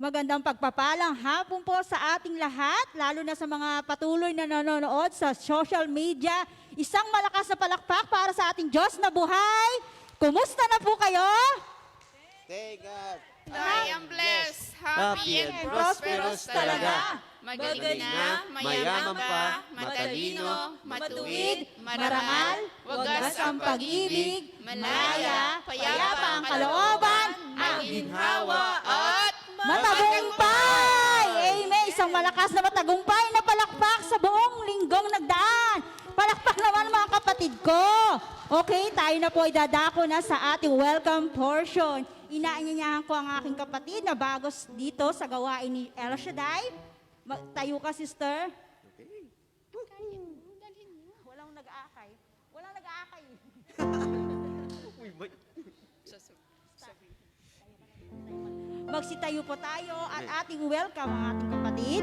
Magandang pagpapalang hapon po sa ating lahat, lalo na sa mga patuloy na nanonood sa social media. Isang malakas na palakpak para sa ating Diyos na buhay. Kumusta na po kayo? Thank God. I am blessed, happy and prosperous talaga. Magaling na, mayaman pa, matalino, matuwid, marangal, wagas ang pag-ibig, malaya, payapa ang kalooban, maginhawa at Matagumpay! Amen! Isang malakas na matagumpay na palakpak sa buong linggong nagdaan. Palakpak naman mga kapatid ko. Okay, tayo na po idadako na sa ating welcome portion. Inaanyayahan ko ang aking kapatid na bagos dito sa gawain ni El Shaddai. Tayo ka, sister. Okay. Walang nag-aakay. Walang nag-aakay. Uy, may... Magsitayo po tayo at ating welcome ang ating kapatid.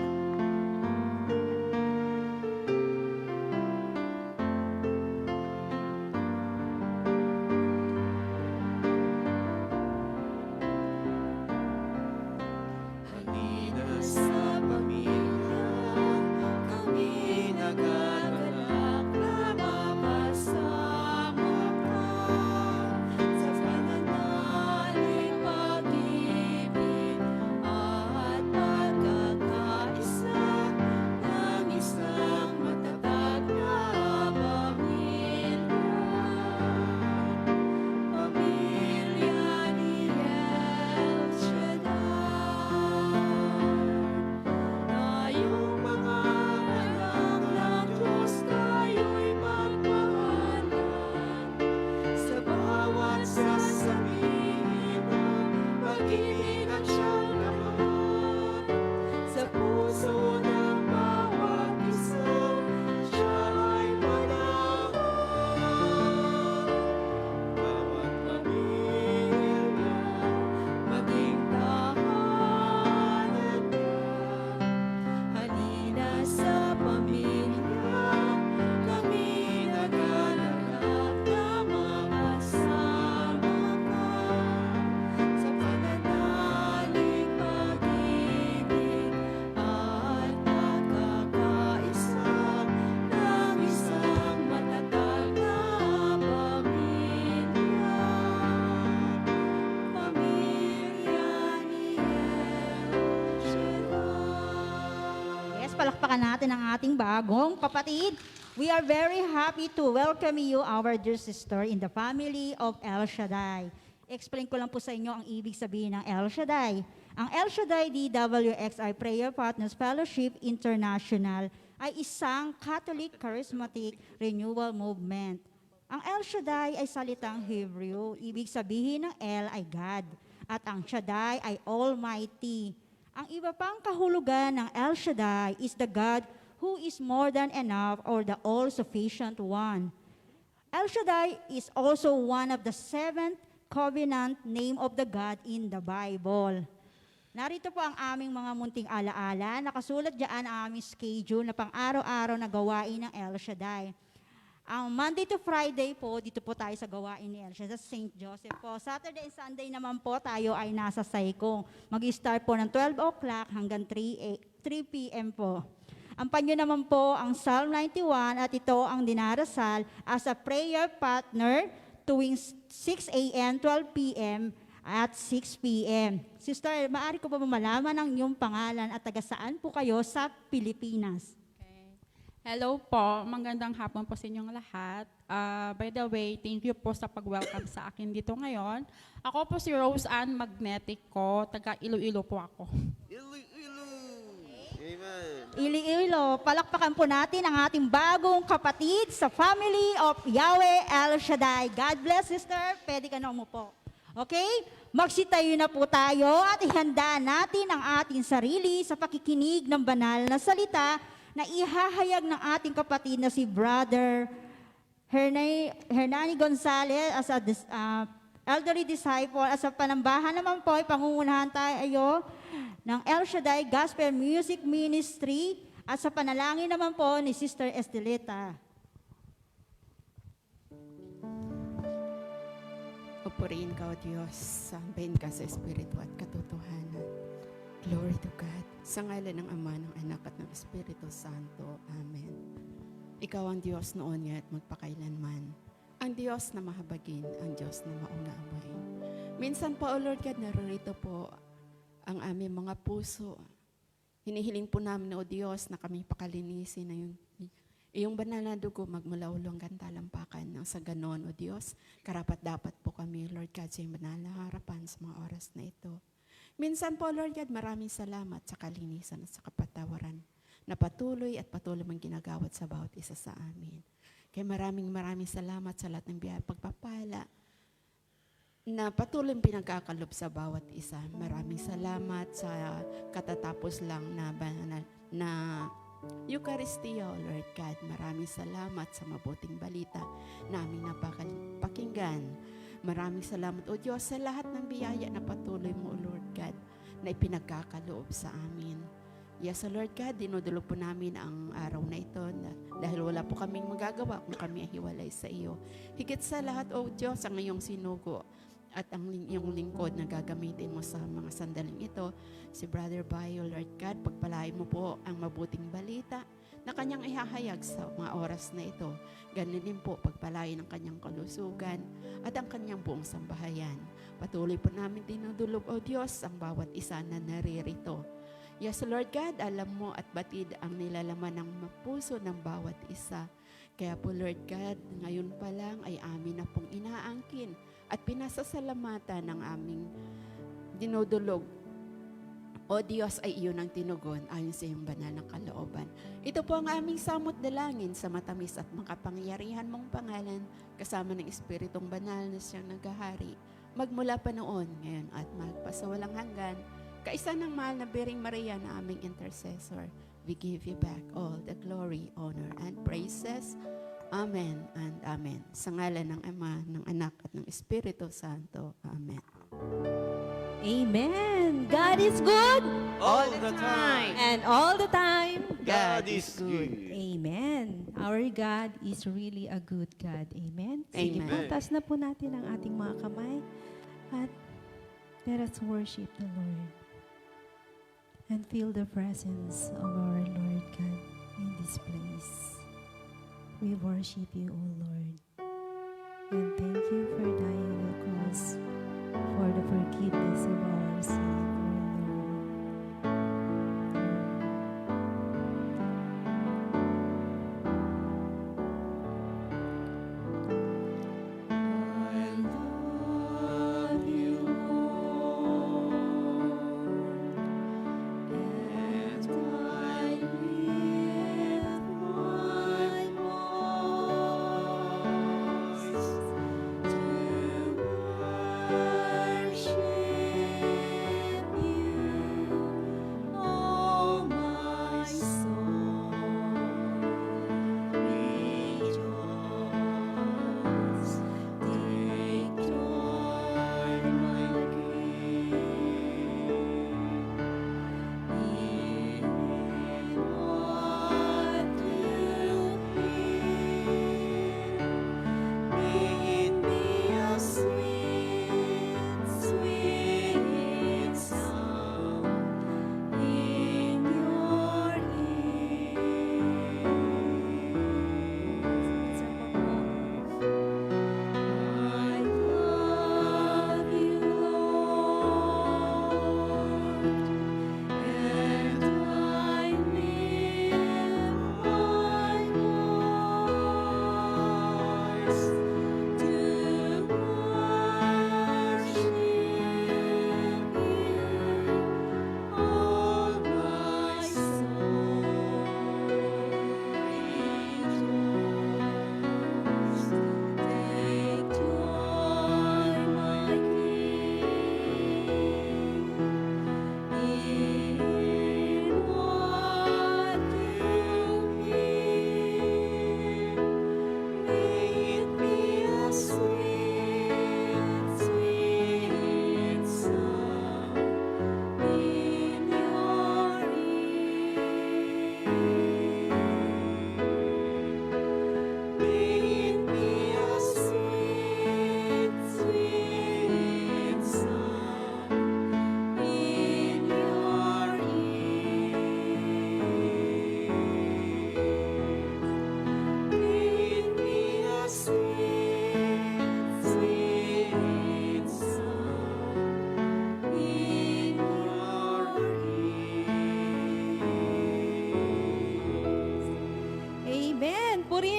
Halina sa pamilya, kami nagagalak na makasama ka. Sa pananalig pag-ibig at pagkakaisa ng isang matatag na pamilya. Pamilya ni El Shaddai. Tayong mga anak ng Diyos, tayo'y magmahalan sa bawat sasabihin ng pag-ibig at siyang lahat. Sa puso ng bawat isa, siya ay manahan. Bawat pamilya, maging tahanan niya. Halina sa pamilya, kami nagagalak na makasama ka. Sa pananalig pag-ibig at pagkakaisa ng isang matatag na pamilya. Pamilya ni El Shaddai. Yes, palakpakan natin ang ating bagong kapatid. We are very happy to welcome you, our dear sister, in the family of El Shaddai. Explain ko lang po sa inyo ang ibig sabihin ng El Shaddai. Ang El Shaddai DWXI Prayer Partners Fellowship International ay isang Catholic Charismatic Renewal Movement. Ang El Shaddai ay salitang Hebrew. Ibig sabihin ng El ay God at ang Shaddai ay Almighty. Ang iba pang kahulugan ng El Shaddai is the God who is more than enough or the all-sufficient one. El Shaddai is also one of the seventh covenant name of the God in the Bible. Narito po ang aming mga munting alaala. Nakasulat dyan ang aming schedule na pang-araw-araw na gawain ng El Shaddai. Ang Monday to Friday po, dito po tayo sa gawain ni El Shaddai, sa St. Joseph po. Saturday and Sunday naman po tayo ay nasa Saikong. Mag-start po ng 12 o'clock hanggang 3 p.m. po. Ang panyo naman po ang Psalm 91 at ito ang dinarasal as a prayer partner tuwing 6 a.m., 12 p.m. at 6 p.m. Sister, maaari ko pa malaman ang iyong pangalan at taga saan po kayo sa Pilipinas? Okay. Hello po, magandang hapon po sa inyong lahat. By the way, thank you po sa pag-welcome sa akin dito ngayon. Ako po si Rose Ann Magnetico, taga Iloilo po ako. Ilu-ilu. Amen. Iloilo, palakpakan po natin ang ating bagong kapatid sa family of Yahweh El Shaddai. God bless, sister. Pwede ka na umupo. Okay? Magsitayo na po tayo at ihanda natin ang ating sarili sa pakikinig ng banal na salita na ihahayag ng ating kapatid na si Brother Hernani Gonzalez as a elderly disciple. As a panambahan naman po, pangungunahan tayo ng El Shaddai Gospel Music Ministry at sa panalangin naman po ni Sister Estelita. Purihin ka, O Diyos, sambahin ka sa Espiritu at katotohanan. Glory to God. Sa ngalan ng Ama, ng Anak at ng Espiritu Santo. Amen. Ikaw ang Diyos noon at magpakailanman. Ang Diyos na mahabagin, ang Diyos na maunawin. Minsan po, O Lord God, narito po ang aming mga puso. Hinihiling po namin, O Diyos, na kami pakalinisin na iyong banal na dugo magmula hanggang talampakan. Nang sa ganon, O Diyos, karapat dapat po kami, Lord God, sa iyong banal na harapan sa mga oras na ito. Minsan po, Lord God, maraming salamat sa kalinisan at sa kapatawaran na patuloy at patuloy mong ginagawat sa bawat isa sa amin. Kaya maraming salamat sa lahat ng biyaya pagpapala na patuloy pinagkakalob sa bawat isa. Maraming salamat sa katatapos lang na Eucharistia, O Lord God. Maraming salamat sa mabuting balita na aming napakinggan. Maraming salamat, O Diyos, sa lahat ng biyaya na patuloy mo, O Lord God, na ipinagkakaloob sa amin. Yes, O Lord God, dinudulog po namin ang araw na ito dahil wala po kaming magagawa kung kami ay hiwalay sa iyo. Higit sa lahat, O Diyos, ang iyong sinugo at ang iyong lingkod na gagamitin mo sa mga sandaling ito, si Brother Bayo, Lord God, pagpalain mo po ang mabuting balita na kanyang ihahayag sa mga oras na ito. Ganun din po pagpalain ang kanyang kalusugan at ang kanyang buong sambahayan. Patuloy po namin dinudulog, O Diyos, ang bawat isa na naririto. Yes, Lord God, alam mo at batid ang nilalaman ng puso ng bawat isa. Kaya po, Lord God, ngayon pa lang ay amin na pong inaangkin at pinasasalamatan ng aming dinudulog. O Diyos, ay iyon ang tinugon ayon sa iyong banal na kalooban. Ito po ang aming samot dalangin sa matamis at makapangyarihan mong pangalan kasama ng Espiritong Banal na siyang naghahari magmula pa noon, ngayon at magpasawalang hanggan. Kaisa ng mahal na Biring Maria na aming intercessor, we give you back all the glory, honor, and praises. Amen and amen. Sa ngalan ng Ama, ng Anak at ng Espiritu Santo. Amen. Amen. God is good. All the time. And all the time, God is good. Amen. Our God is really a good God. Amen. Sige Amen. po, taas na po natin ang ating mga kamay at let us worship the Lord and feel the presence of our Lord God in this place. We worship you, O Lord, and thank you for dying on the cross for the forgiveness of our sin, O Lord. I love you, Lord, and I lift my voice to worship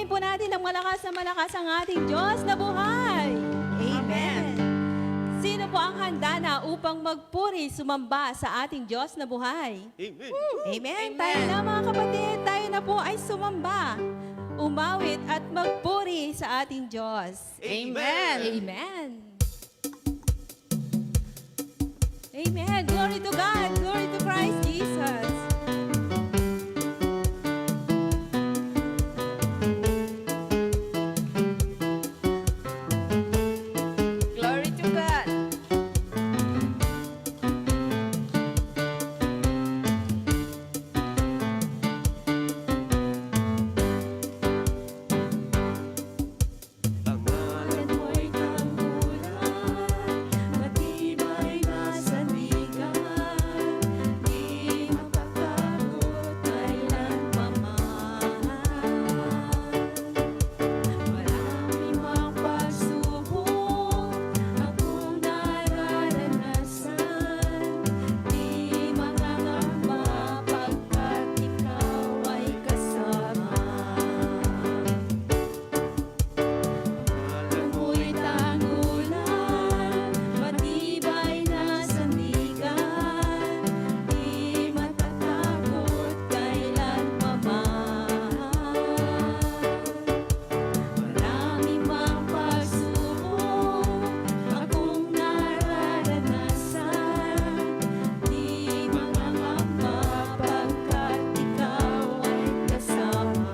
po natin ng malakas na malakas ang ating Diyos na buhay. Amen. Sino po ang handa na upang magpuri, sumamba sa ating Diyos na buhay? Amen. Amen. Tayo na mga kapatid, tayo na po ay sumamba, umawit at magpuri sa ating Diyos. Amen. Amen. Amen. Glory to God. Glory to Christ Jesus. Glory to God. Pangalan mo'y tanggulan, matibay na sandigan, di makakagot kailanpaman. Marami mang pagsubok akong nararanasan, di makakamba pagkat ikaw ay kasama. Amoy tanggulan, matibay na sandigan, di matatakot kailanpaman. Marami mang pagsubok akong nararanasan, di makakamba pagkat ikaw ay kasama.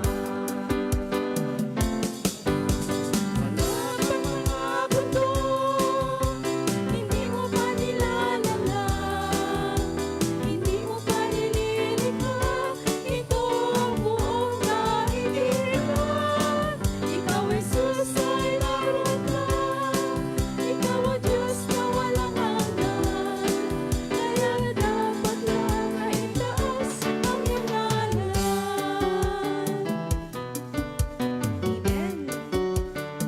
Mga bundok, hindi mo pa nilalala, hindi mo pa nililikha, ito ang buong kaibigan. Ikaw, Jesus, ay naroon na, ikaw ang Diyos na walang hanggan, kaya dapat lang ay itaas ang iyong ngalan. Amen.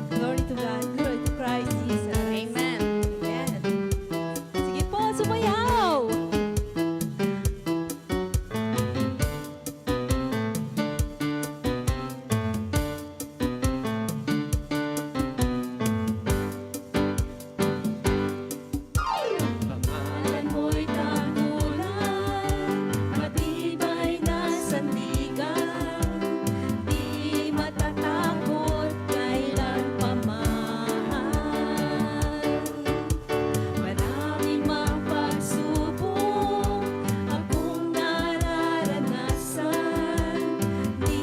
Glory to God. Glory to Christ Jesus. Amen. Amen. Sige po, sumayaw. Pangalan mo'y tanggulan, matibay na sandigan, di matatakot kailanpaman. Marami mang pagsubok akong nararanasan, di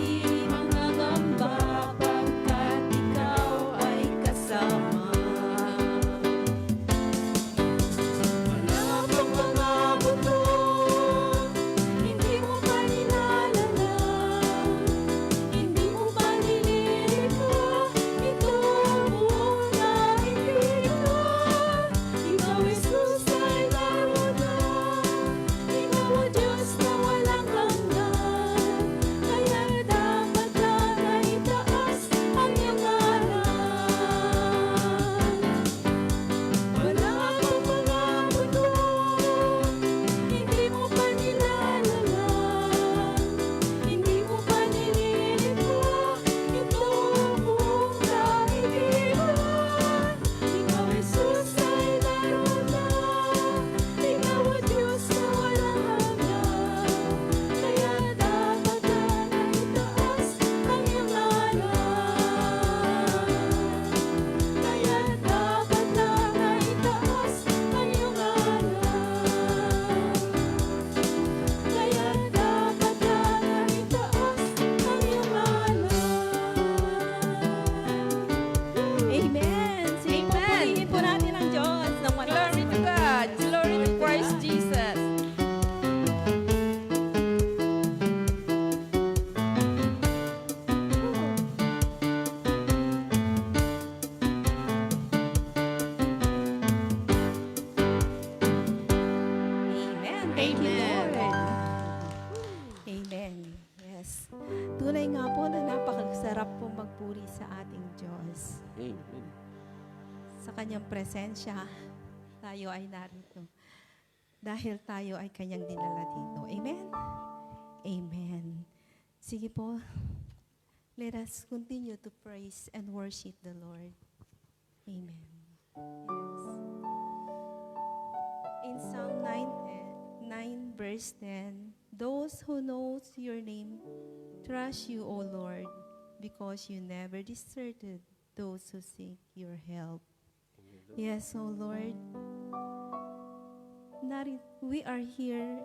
mangangamba pagkat ikaw ay kasama. Wala pang mga bundok, hindi mo pa nilalala, hindi mo pa nililikha, ito ang buong kaibigan. Ikaw, Jesus, ay naroon na, ikaw ang Diyos na walang hanggan, kaya dapat lang ay itaas ang iyong ngalan. Wala pang mga bundok, hindi mo pa nilalala, hindi mo pa nililikha, ito ang buong kaibigan. Ikaw, Jesus, ay naroon na, ikaw ang Diyos na walang hanggan, kaya dapat lang ay itaas ang iyong ngalan. Kaya dapat lang ay itaas ang iyong ngalan. Kaya dapat lang ay itaas ang iyong ngalan. Amen. Sige po, purihin po natin ang Diyos ng malakas. Glory to God. Glory to Christ Jesus. Amen. Thank you, Lord. Amen. Yes. Tunay nga po na napakasarap po magpuri sa ating Diyos. Amen. Sa kanyang presensya, tayo ay narito. Dahil tayo ay kanyang dinala dito. Amen? Amen. Sige po. Let us continue to praise and worship the Lord. Amen. Yes. In Psalm 9 verse 10, those who knows your name trust you, O Lord, because you never deserted those who seek your help. Yes, O Lord. We are here,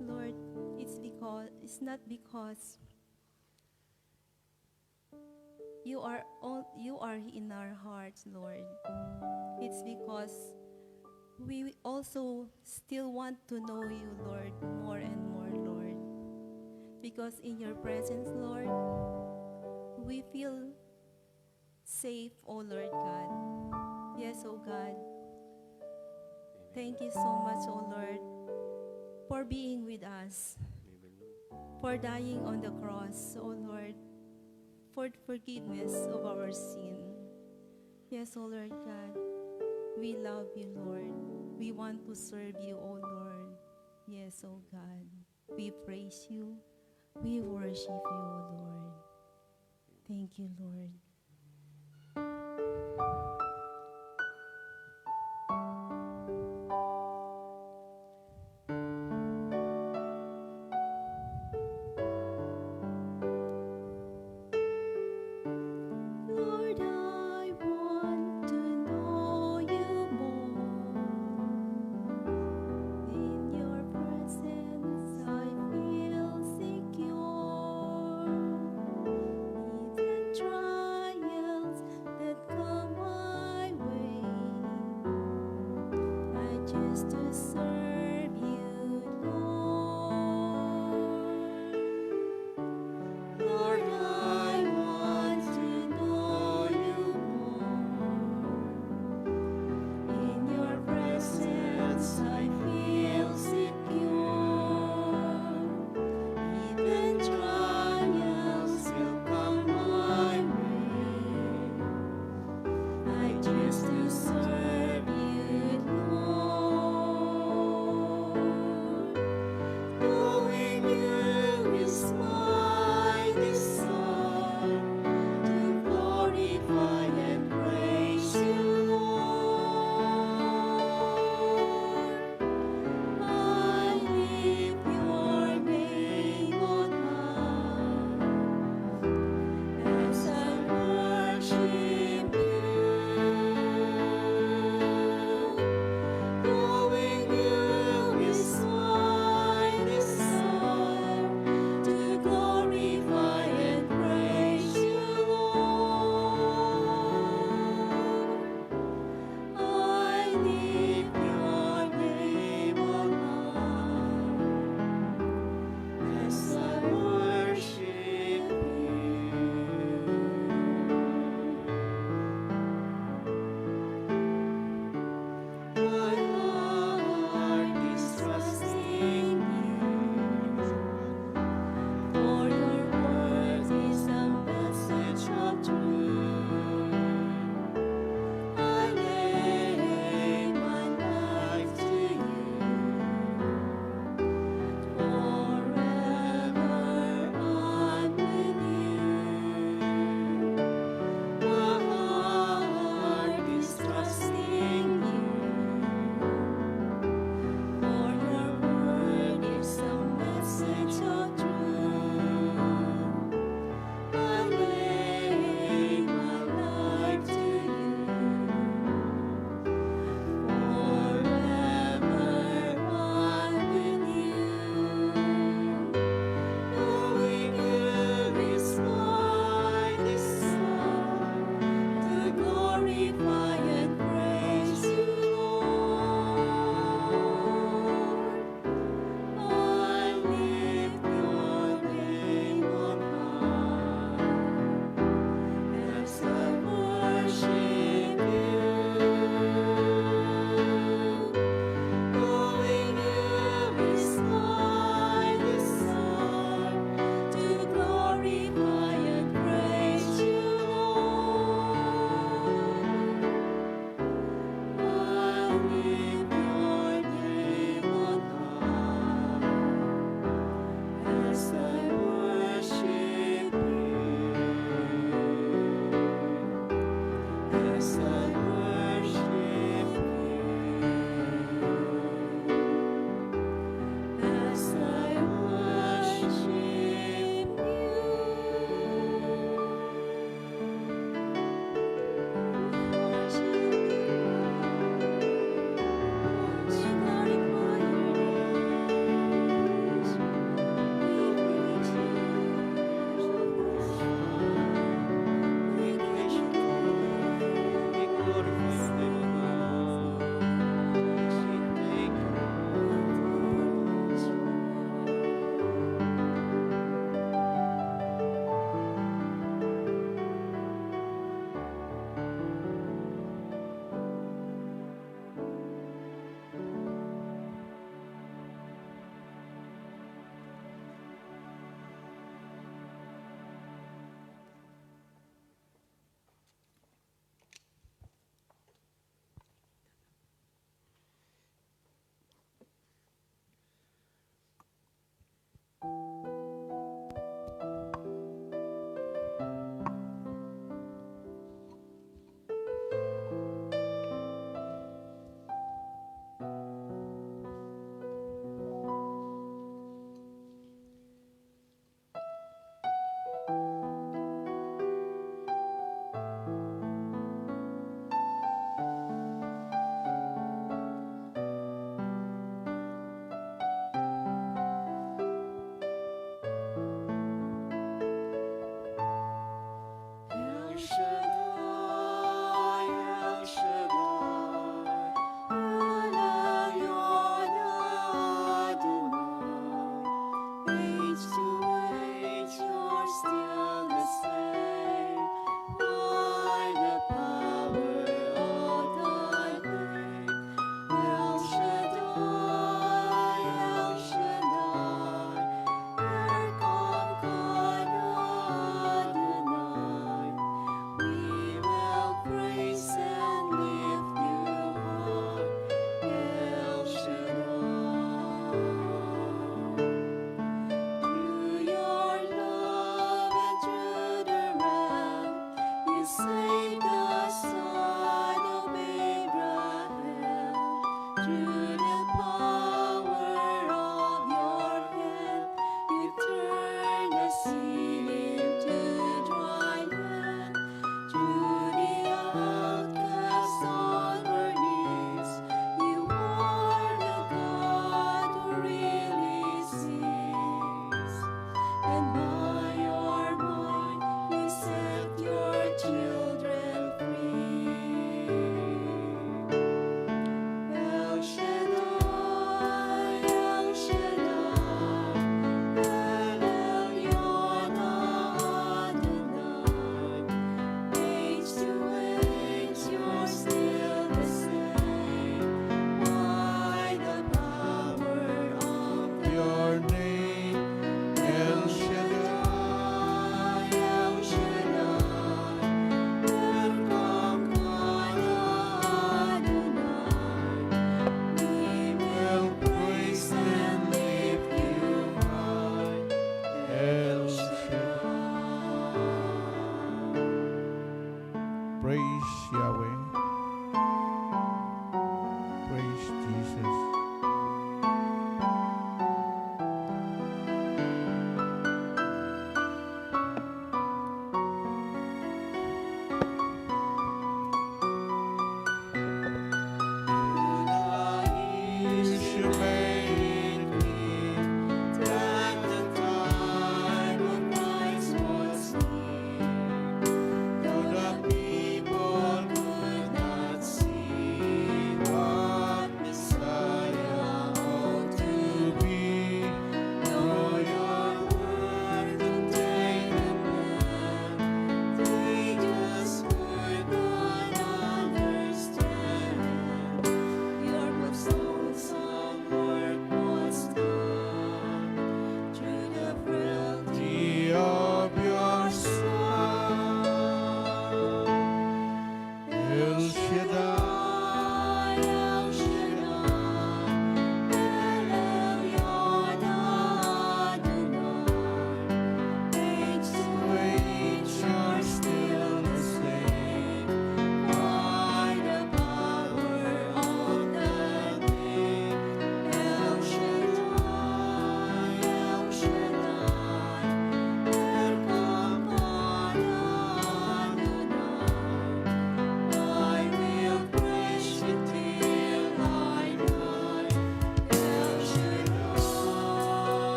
Lord. It's not because you are in our hearts, Lord. It's because we also still want to know you, Lord, more and more, Lord. Because in your presence, Lord, we feel safe, oh Lord God. Yes, oh God. Thank you so much, oh Lord, for being with us, for dying on the cross, oh Lord, for forgiveness of our sin. Yes, oh Lord God, we love you, Lord. We want to serve you, oh Lord. Yes, oh God, we praise you. We worship you, oh Lord. Thank you, Lord. Lord, I want to know you more. In your presence, I feel secure. Even trials that come my way, I choose to serve you, Lord. Lord, I want to know you more. In your presence, I feel secure. Even trials will come my way. I choose to serve you, Lord.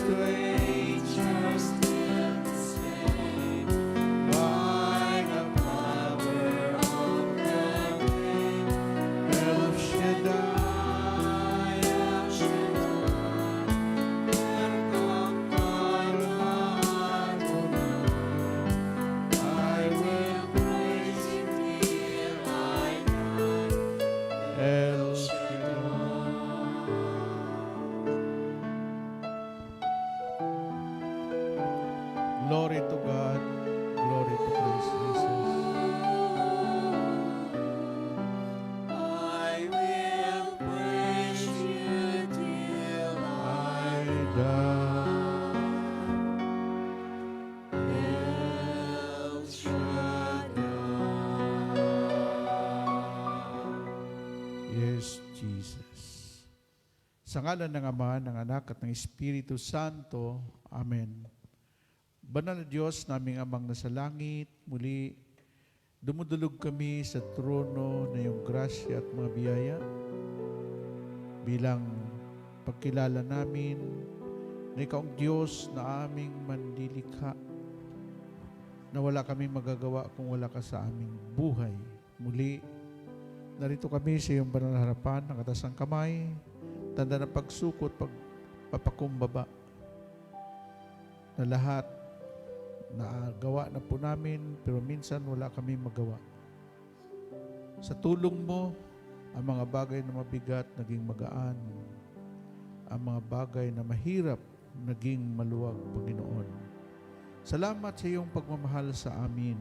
strangers still the same. By the power of the name, El Shaddai, El Shaddai, Erkakala Adonai. I will praise you till I die. El Glory to God. Glory to Christ Jesus. I will praise you till I die. El Shaddai. Yes, Jesus. Sa ngalan ng Ama, ng Anak at ng Espiritu Santo. Amen. Banal na Diyos, naming Amang nasa langit, muli dumudulog kami sa trono na iyong grasya at mga biyaya bilang pagkilala namin na ikaw ang Diyos na aming manlilikha, na wala kami magagawa kung wala ka sa aming buhay. Muli, narito kami sa iyong banal na harapan, nakatasang kamay, tanda ng pagsukot, pagpapakumbaba, na lahat nagawa na po namin, pero minsan wala kami magawa. Sa tulong mo, ang mga bagay na mabigat naging magaan. Ang mga bagay na mahirap naging maluwag, Panginoon. Salamat sa iyong pagmamahal sa amin.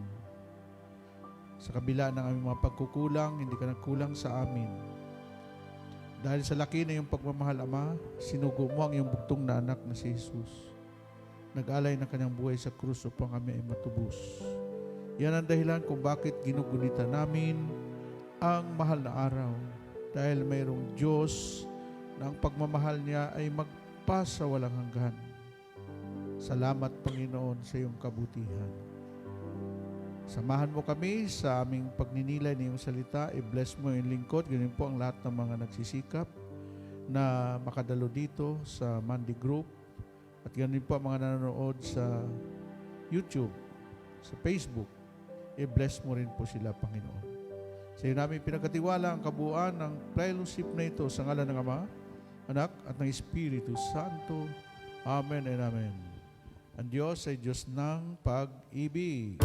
Sa kabila ng aming mga pagkukulang, hindi ka nagkulang sa amin. Dahil sa laki na iyong pagmamahal, Ama, sinugo mo ang iyong bugtong na anak na si Jesus. Nag-alay ng kanyang buhay sa krus upang kami ay matubos. Yan ang dahilan kung bakit ginugunita namin ang mahal na araw. Dahil mayroong Diyos na ang pagmamahal niya ay magpasa walang hanggan. Salamat, Panginoon, sa iyong kabutihan. Samahan mo kami sa aming pagninilay ng iyong salita. I-bless mo yung lingkod. Ganyan po ang lahat ng mga nagsisikap na makadalo dito sa Monday Group. At ganun po ang mga nanonood sa YouTube, sa Facebook. I-bless mo rin po sila, Panginoon. Sa iyo namin pinagkatiwala ang kabuuan ng fellowship na ito sa ngalan ng Ama, Anak, at ng Espiritu Santo. Amen and Amen. Ang Diyos ay Diyos ng pag-ibig.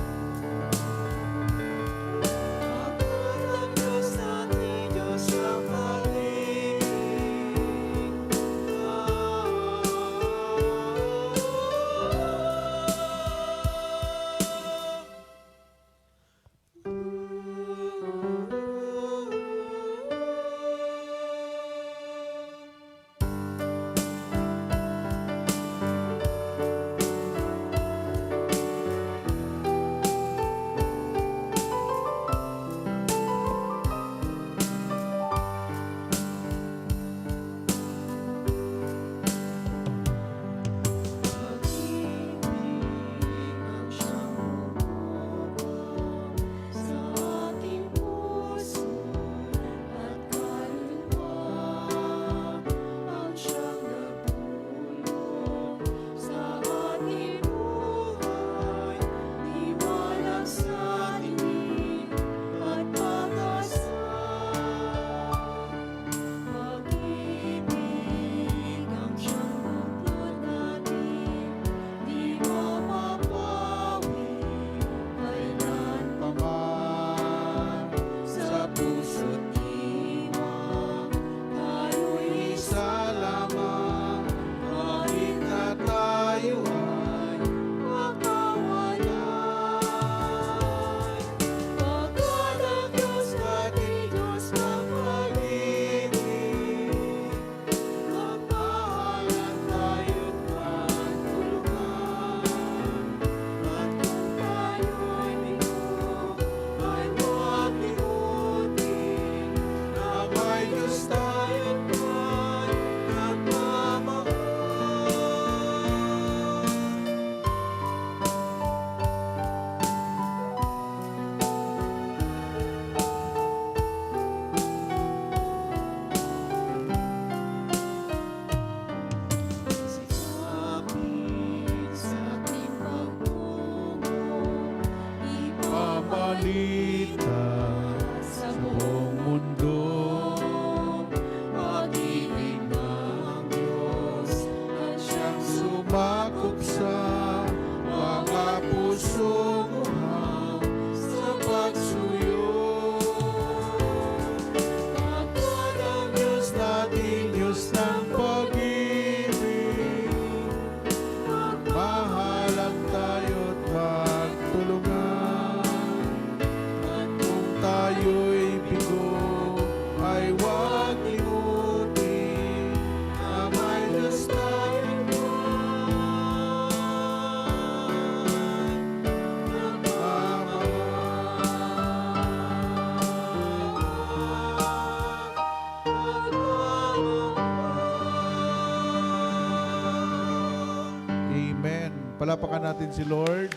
Palapakan natin si Lord.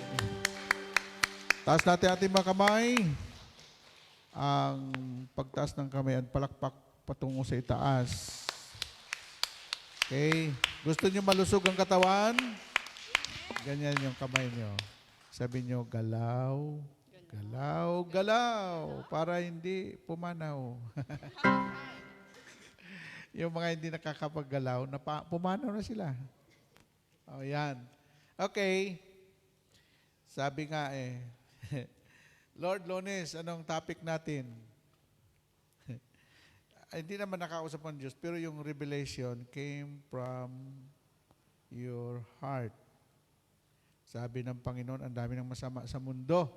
Taas natin ating mga kamay. Ang pagtaas ng kamay at palakpak patungo sa itaas. Okay. Gusto niyo malusog ang katawan? Ganyan yung kamay niyo. Sabi niyo, galaw, galaw, galaw. Para hindi pumanaw. Yung mga hindi nakakapaggalaw, pumanaw na sila. O, yan. Okay. Sabi nga Lord Lones, anong topic natin? Hindi naman nakausap ng Diyos, pero yung revelation came from your heart. Sabi ng Panginoon, ang dami ng masama sa mundo.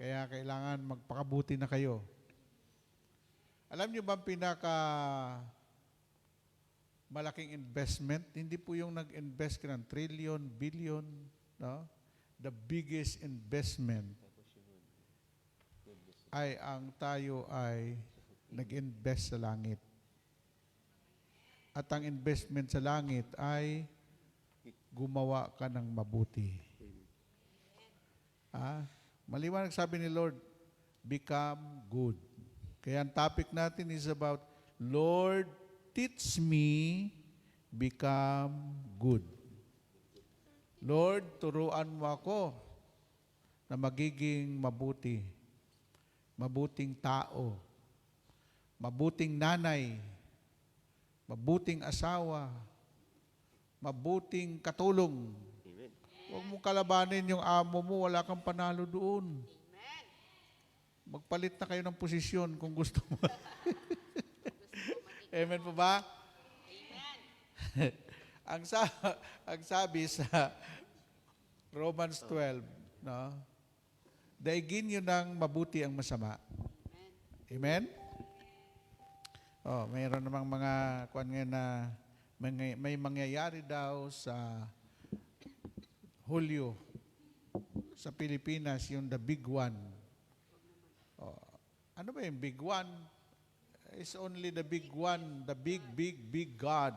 Kaya kailangan magpakabuti na kayo. Alam niyo ba ang pinaka malaking investment? Hindi po yung nag-invest ka ng trillion, billion, no? The biggest investment ay ang tayo ay nag-invest sa langit. At ang investment sa langit ay gumawa ka ng mabuti. Maliwanag sabi ni Lord, become good. Kaya ang topic natin is about, Lord, teach me become good. Lord, turuan mo ako na magiging mabuti. Mabuting tao. Mabuting nanay. Mabuting asawa. Mabuting katulong. Huwag mong kalabanin yung amo mo, wala kang panalo doon. Magpalit na kayo ng posisyon kung gusto mo. Amen po ba? Amen. ang sabi sa Romans 12, no? Daigin nyo ng mabuti ang masama. Amen? Mayroon namang mga kuwan ngayon na may mangyayari daw sa Hulyo sa Pilipinas, yung the big one. Ano ba yung big one? It's only the big one, the big God.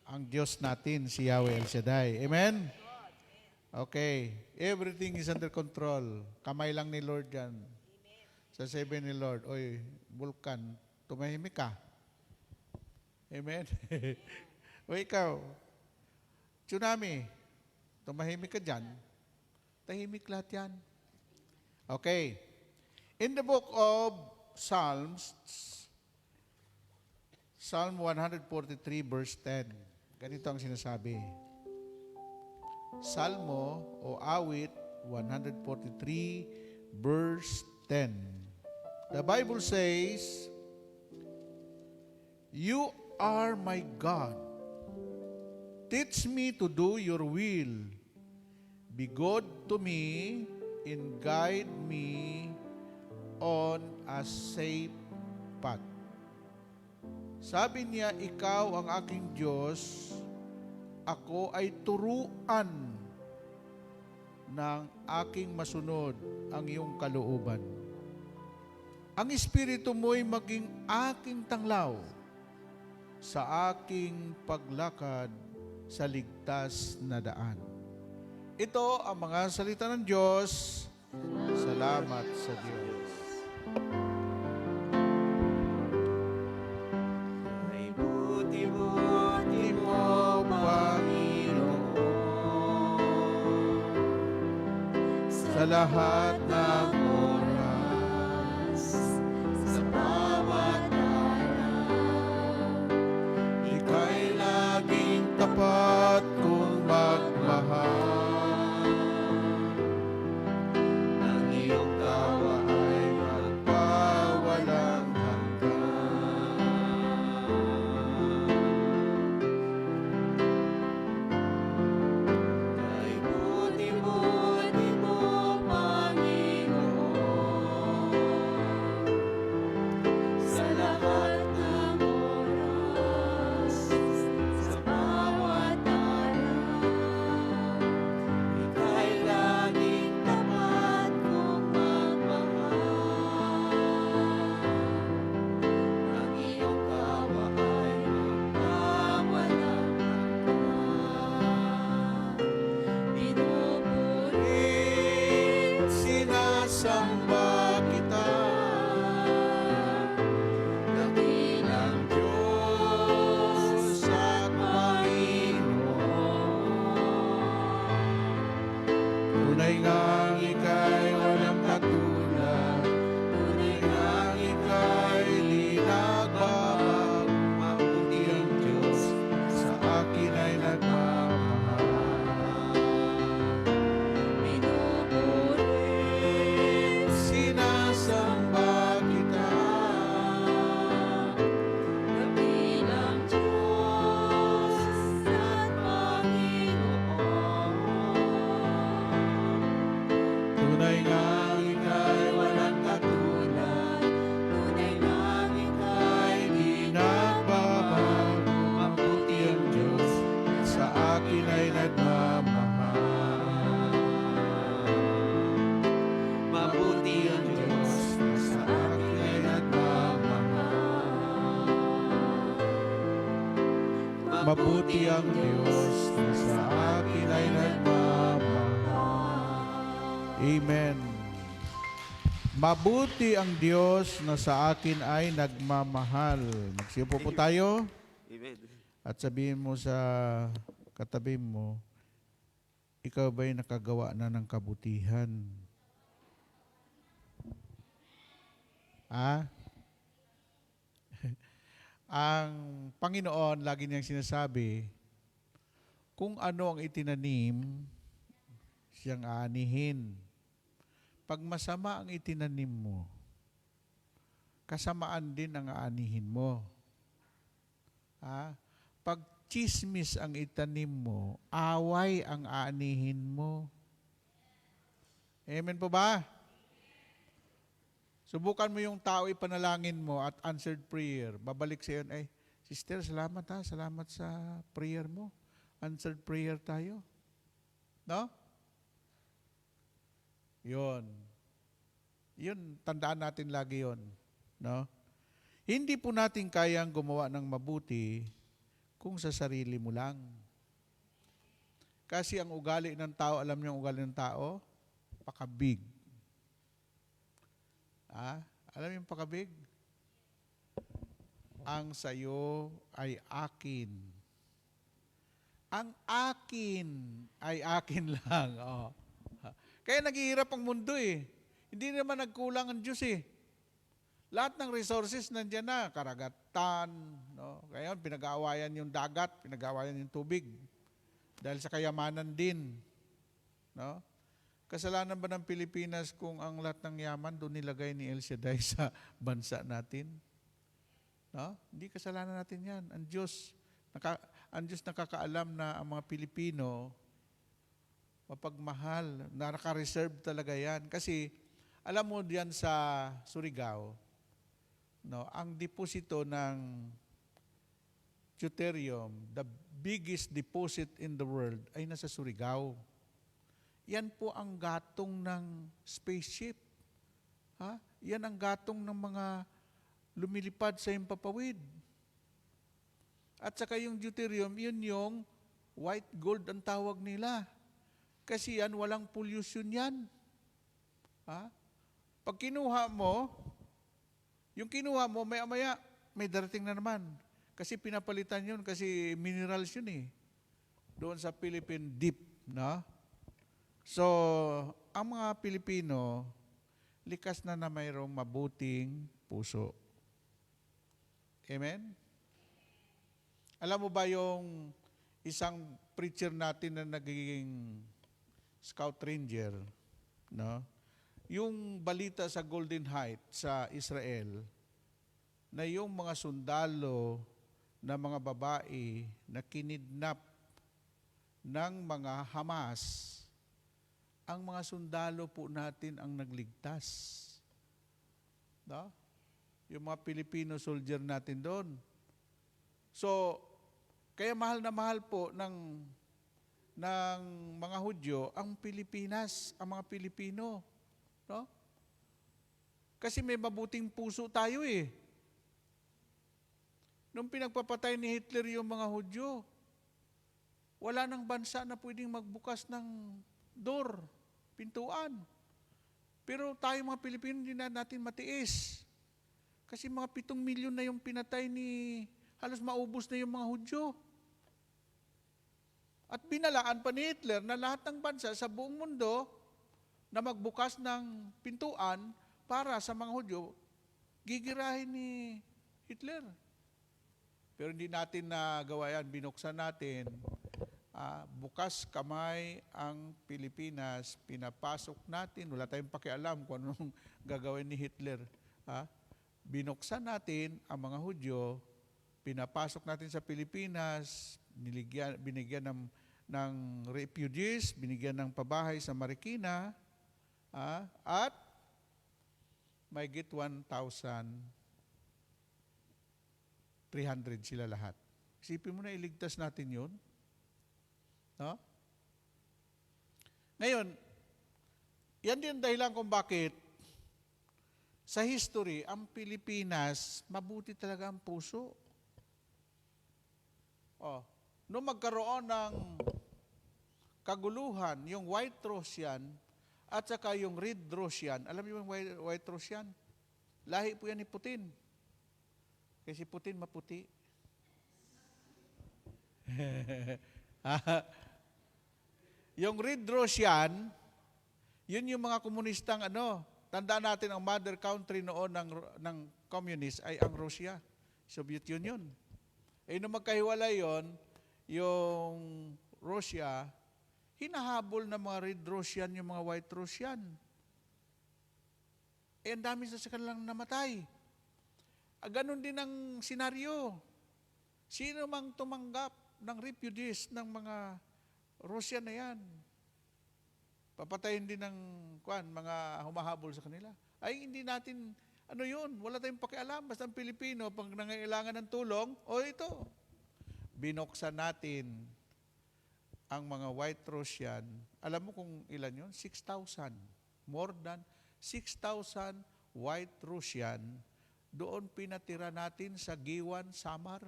Ang Diyos natin, si Yahweh El Shaddai. Amen? Okay. Everything is under control. Kamay lang ni Lord yan. Sasabihin ni Lord, oy, vulkan, tumahimik ka. Amen? O ikaw, tsunami, tumahimik ka dyan. Tahimik lahat yan. Okay. In the book of Psalms, Psalm 143 verse 10, ganito ang sinasabi. Salmo o awit 143 verse 10. The Bible says, You are my God. Teach me to do your will. Be good to me and guide me on a safe path. Sabi niya, ikaw ang aking Diyos, ako ay turuan ng aking masunod ang iyong kalooban. Ang Espiritu mo'y maging aking tanglaw sa aking paglakad sa ligtas na daan. Ito ang mga salita ng Diyos. Salamat sa Diyos. Ay buti-buti mo, Panginoon, sa lahat ng oras, sa bawat araw, ika'y laging tapat kong magmahal. Ang iyong tawa ay magpawalang hanggan. Ay buti-buti mo, Panginoon, sa lahat ng oras, sa bawat araw, akin ay nagmamahal. Mabuti ang Diyos na sa akin ay nagmamahal. Mabuti ang Diyos na sa akin ay nagmamahal. Amen. Mabuti ang Diyos na sa akin ay nagmamahal. Magsiupo po tayo. Amen. At sabihin mo sa katabi mo, ikaw ba'y nakagawa na ng kabutihan? Ang Panginoon, lagi niyang sinasabi, kung ano ang itinanim, siyang aanihin. Pag masama ang itinanim mo, kasamaan din ang aanihin mo. Pag chismis ang itanim mo, away ang aanihin mo. Amen po ba? Subukan mo yung tao, ipanalangin mo at answered prayer. Babalik sa iyo, ay, sister, salamat ha. Salamat sa prayer mo. Answered prayer tayo. No? Yun. Yun, tandaan natin lagi yun. No? Hindi po natin kayang gumawa ng mabuti kung sa sarili mo lang. Kasi ang ugali ng tao, alam niyo ang ugali ng tao? Pakabig. Alam niyo yung pakabig? Ang sayo ay akin. Ang akin ay akin lang. Oh. Kaya naghihirap ang mundo eh. Hindi naman nagkulang ang Diyos eh. Lahat ng resources nandiyan na, karagatan, no? Kaya pinag-aawayan yung dagat, pinag-aawayan yung tubig. Dahil sa kayamanan din. No? Kasalanan ba ng Pilipinas kung ang lahat ng yaman doon nilagay ni El Shaddai sa bansa natin? No? Hindi kasalanan natin yan. Ang Diyos nakakaalam na ang mga Pilipino mapagmahal, na naka-reserve talaga yan. Kasi alam mo diyan sa Surigao, no, ang deposito ng deuterium, the biggest deposit in the world, ay nasa Surigao. Yan po ang gatong ng spaceship. Yan ang gatong ng mga lumilipad sa himpapawid. At saka yung deuterium, yun yung white gold ang tawag nila. Kasi yan, walang pollution yan. Pag kinuha mo, yung kinuha mo, maya-maya, may darating na naman. Kasi pinapalitan yun, kasi minerals yun eh. Doon sa Philippine Deep, no? So, ang mga Pilipino, likas na mayroong mabuting puso. Amen? Alam mo ba yung isang preacher natin na nagiging scout ranger, no? Yung balita sa Golden Heights sa Israel, na yung mga sundalo na mga babae na kinidnap ng mga Hamas, ang mga sundalo po natin ang nagligtas. No? Yung mga Filipino soldier natin doon. So, kaya mahal na mahal po ng mga Hudyo ang Pilipinas, ang mga Pilipino. No? Kasi may mabuting puso tayo eh. Nung pinagpapatay ni Hitler yung mga Hudyo, wala nang bansa na pwedeng magbukas ng door, pintuan. Pero tayo mga Pilipino, hindi na natin matiis. Kasi mga 7 milyon na yung pinatay ni, halos maubos na yung mga Hudyo. At binalaan pa ni Hitler na lahat ng bansa sa buong mundo na magbukas ng pintuan para sa mga Hudyo, gigirahin ni Hitler. Pero hindi natin nagawa yan, binuksan natin. Bukas kamay ang Pilipinas, pinapasok natin, wala tayong pakialam kung anong gagawin ni Hitler. Binuksan natin ang mga Hudyo, pinapasok natin sa Pilipinas, binigyan ng refugees, binigyan ng pabahay sa Marikina, at may get 1,300 sila lahat. Isipin mo na iligtas natin yun. No? Ngayon, yan din ang dahilan kung bakit sa history, ang Pilipinas, mabuti talaga ang puso. Nung magkaroon ng kaguluhan, yung White Russian at saka yung Red Russian, alam niyo yung White Russian? Lahi po yan ni Putin. Kasi Putin maputi. Yung Red Russian, yun yung mga komunistang tandaan natin ang mother country noon ng communist ay ang Russia, Soviet Union. Nung magkahiwalay yon, yung Russia, hinahabol ng mga Red Russian yung mga White Russian. Ang dami sa kanilang namatay. Ganon din ang senaryo. Sino mang tumanggap ng refugees ng mga Russian na yan, papatayin din ng mga humahabol sa kanila. Ay, hindi natin, wala tayong pakialam. Basta ang Pilipino, pag nangailangan ng tulong, ito. Binuksan natin ang mga White Russian. Alam mo kung ilan yun? 6,000. More than 6,000 White Russian. Doon pinatira natin sa Giwan, Samar.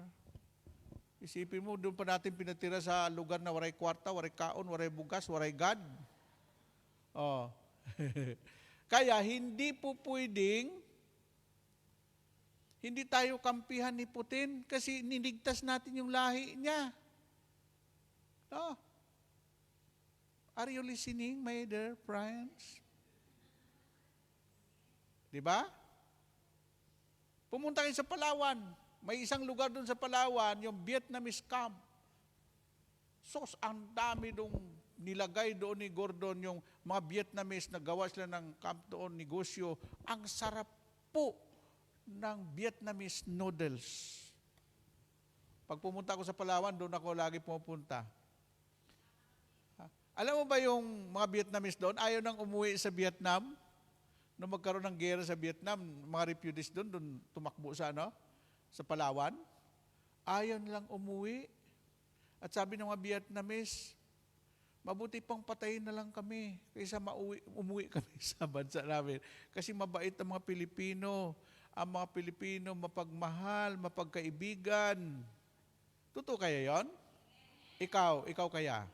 Isipin mo, doon pa natin pinatira sa lugar na waray kwarta, waray kaon, waray bugas, waray God. Kaya hindi po pwedeng, hindi tayo kampihan ni Putin kasi niligtas natin yung lahi niya. Are you listening, my dear friends? Diba? Pumunta kayo sa Palawan. May isang lugar doon sa Palawan, yung Vietnamese camp. Ang dami doon nilagay doon ni Gordon, yung mga Vietnamese na gawa sila ng camp doon, negosyo. Ang sarap po ng Vietnamese noodles. Pag pumunta ako sa Palawan, doon ako lagi pumupunta. Alam mo ba yung mga Vietnamese doon, ayaw nang umuwi sa Vietnam? Nung magkaroon ng gera sa Vietnam, mga refugees doon tumakbo sa sa Palawan, ayaw nilang umuwi. At sabi ng mga Vietnamese, mabuti pang patayin na lang kami kaysa umuwi kami sa bansa namin. Kasi mabait ang mga Pilipino. Ang mga Pilipino mapagmahal, mapagkaibigan. Totoo kaya yon? Ikaw kaya?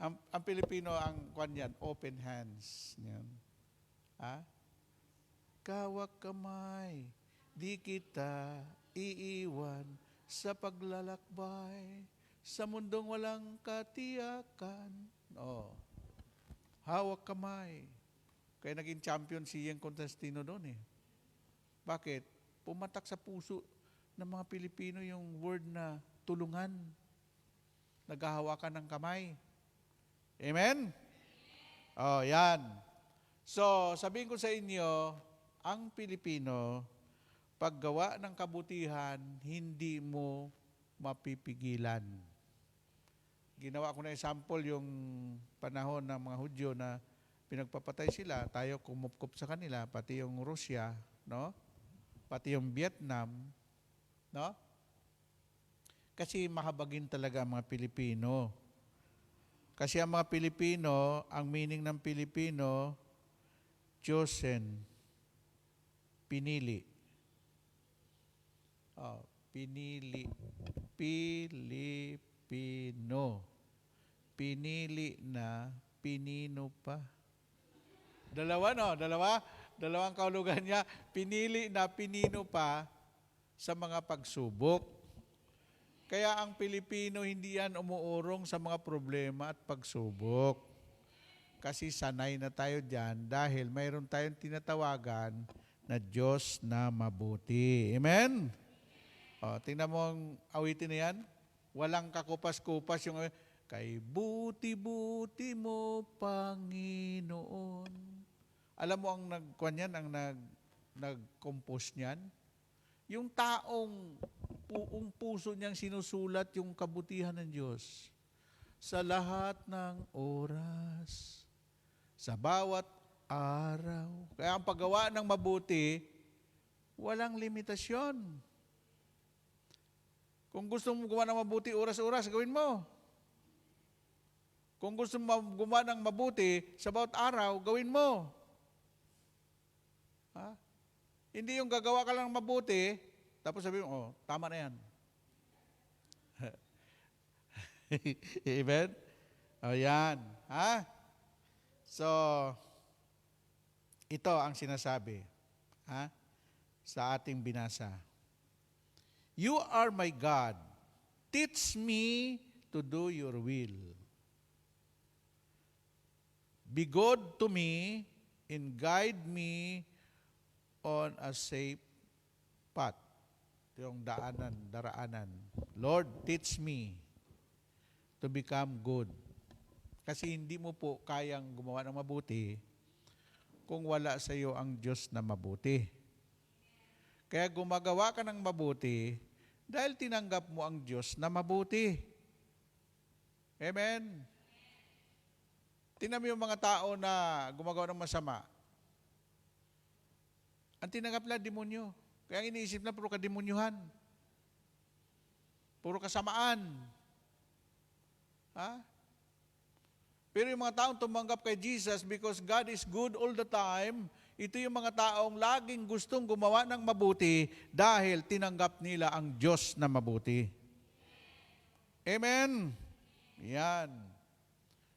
ang Pilipino, ang open hands. Yan. Kawak kamay, di kita iiwan sa paglalakbay, sa mundong walang katiyakan. Hawak kamay. Kaya naging champion si Ian Constantino doon eh. Bakit? Pumatak sa puso ng mga Pilipino yung word na tulungan. Naghahawakan ng kamay. Amen? Yan. So, sabihin ko sa inyo, ang Pilipino, paggawa ng kabutihan, hindi mo mapipigilan. Ginawa ko na example yung panahon ng mga Hudyo na pinagpapatay sila, tayo kumupkup sa kanila, pati yung Russia, no? Pati yung Vietnam, no? Kasi mahabagin talaga ang mga Pilipino. Kasi ang mga Pilipino, ang meaning ng Pilipino, chosen, pinili. Pinili. Pilipino. Pinili na, pinino pa. Dalawang kahulugan niya. Pinili na, pinino pa sa mga pagsubok. Kaya ang Pilipino hindi yan umuurong sa mga problema at pagsubok. Kasi sanay na tayo dyan dahil mayroon tayong tinatawagan na Diyos na mabuti. Amen? Tingnan mo ang awitin na yan. Walang kakupas-kupas yung kay buti-buti mo, Panginoon. Alam mo ang nag-compose niyan? Yung taong buong puso niyang sinusulat yung kabutihan ng Diyos sa lahat ng oras, sa bawat araw. Kaya ang paggawa ng mabuti, walang limitasyon. Kung gusto mo gumawa ng mabuti, oras-oras, gawin mo. Kung gusto mo gumawa ng mabuti sa bawat araw, gawin mo. Ha? Hindi yung gagawa ka lang ng mabuti, tapos sabihin mo, tama na yan. Amen? Yan. Ha? So, ito ang sinasabi sa ating binasa. You are my God. Teach me to do your will. Be good to me and guide me on a safe path. Yung daraanan. Lord, teach me to become good. Kasi hindi mo po kayang gumawa ng mabuti kung wala sa iyo ang Diyos na mabuti. Kaya gumagawa ka ng mabuti dahil tinanggap mo ang Diyos na mabuti. Amen? Tingnan mo yung mga tao na gumagawa ng masama. Ang tinanggap nila, demonyo. Kaya ang iniisip na puro kademonyohan. Puro kasamaan. Ha? Pero yung mga taong tumanggap kay Jesus because God is good all the time, ito yung mga taong laging gustong gumawa ng mabuti dahil tinanggap nila ang Diyos na mabuti. Amen? Yan.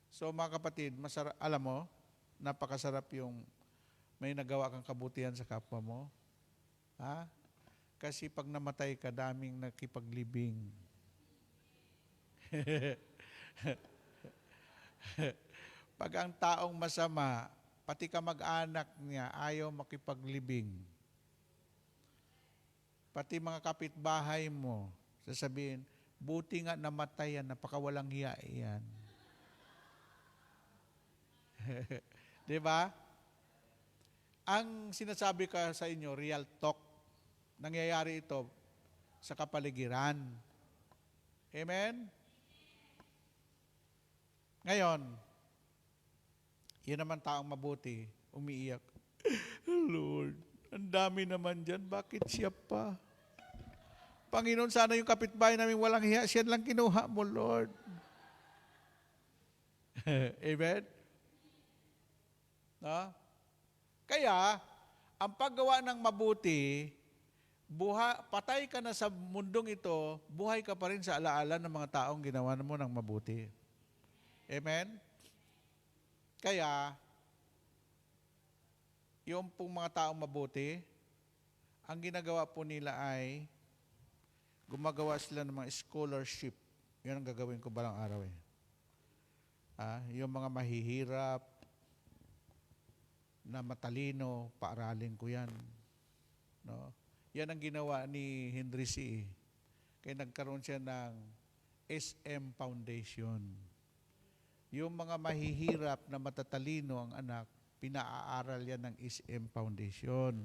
So mga kapatid, alam mo, napakasarap yung may nagawa kang kabutihan sa kapwa mo. Ha? Kasi pag namatay ka, daming nakipaglibing. Pag ang taong masama, pati ka mag-anak niya, ayaw makipaglibing. Pati mga kapitbahay mo, sasabihin, buti nga namatay yan, napakawalang hiya yan. Di ba? Ang sinasabi ka sa inyo, real talk. Nangyayari ito sa kapaligiran. Amen? Ngayon, yun naman taong mabuti, umiiyak. Lord, ang dami naman dyan, bakit siya pa? Panginoon, sana yung kapitbahay namin walang hiya, siya lang kinuha mo, Lord. Amen? No? Kaya, ang paggawa ng mabuti, patay ka na sa mundong ito, buhay ka pa rin sa alaala ng mga taong ginawa mo ng mabuti. Amen? Kaya, yung pong mga taong mabuti, ang ginagawa po nila ay gumagawa sila ng mga scholarship. Yun ang gagawin ko balang araw eh. Yung mga mahihirap, na matalino, paaralin ko yan. No? Yan ang ginawa ni Henry C. Kaya nagkaroon siya ng SM Foundation. Yung mga mahihirap na matatalino ang anak, pinaaral yan ng SM Foundation.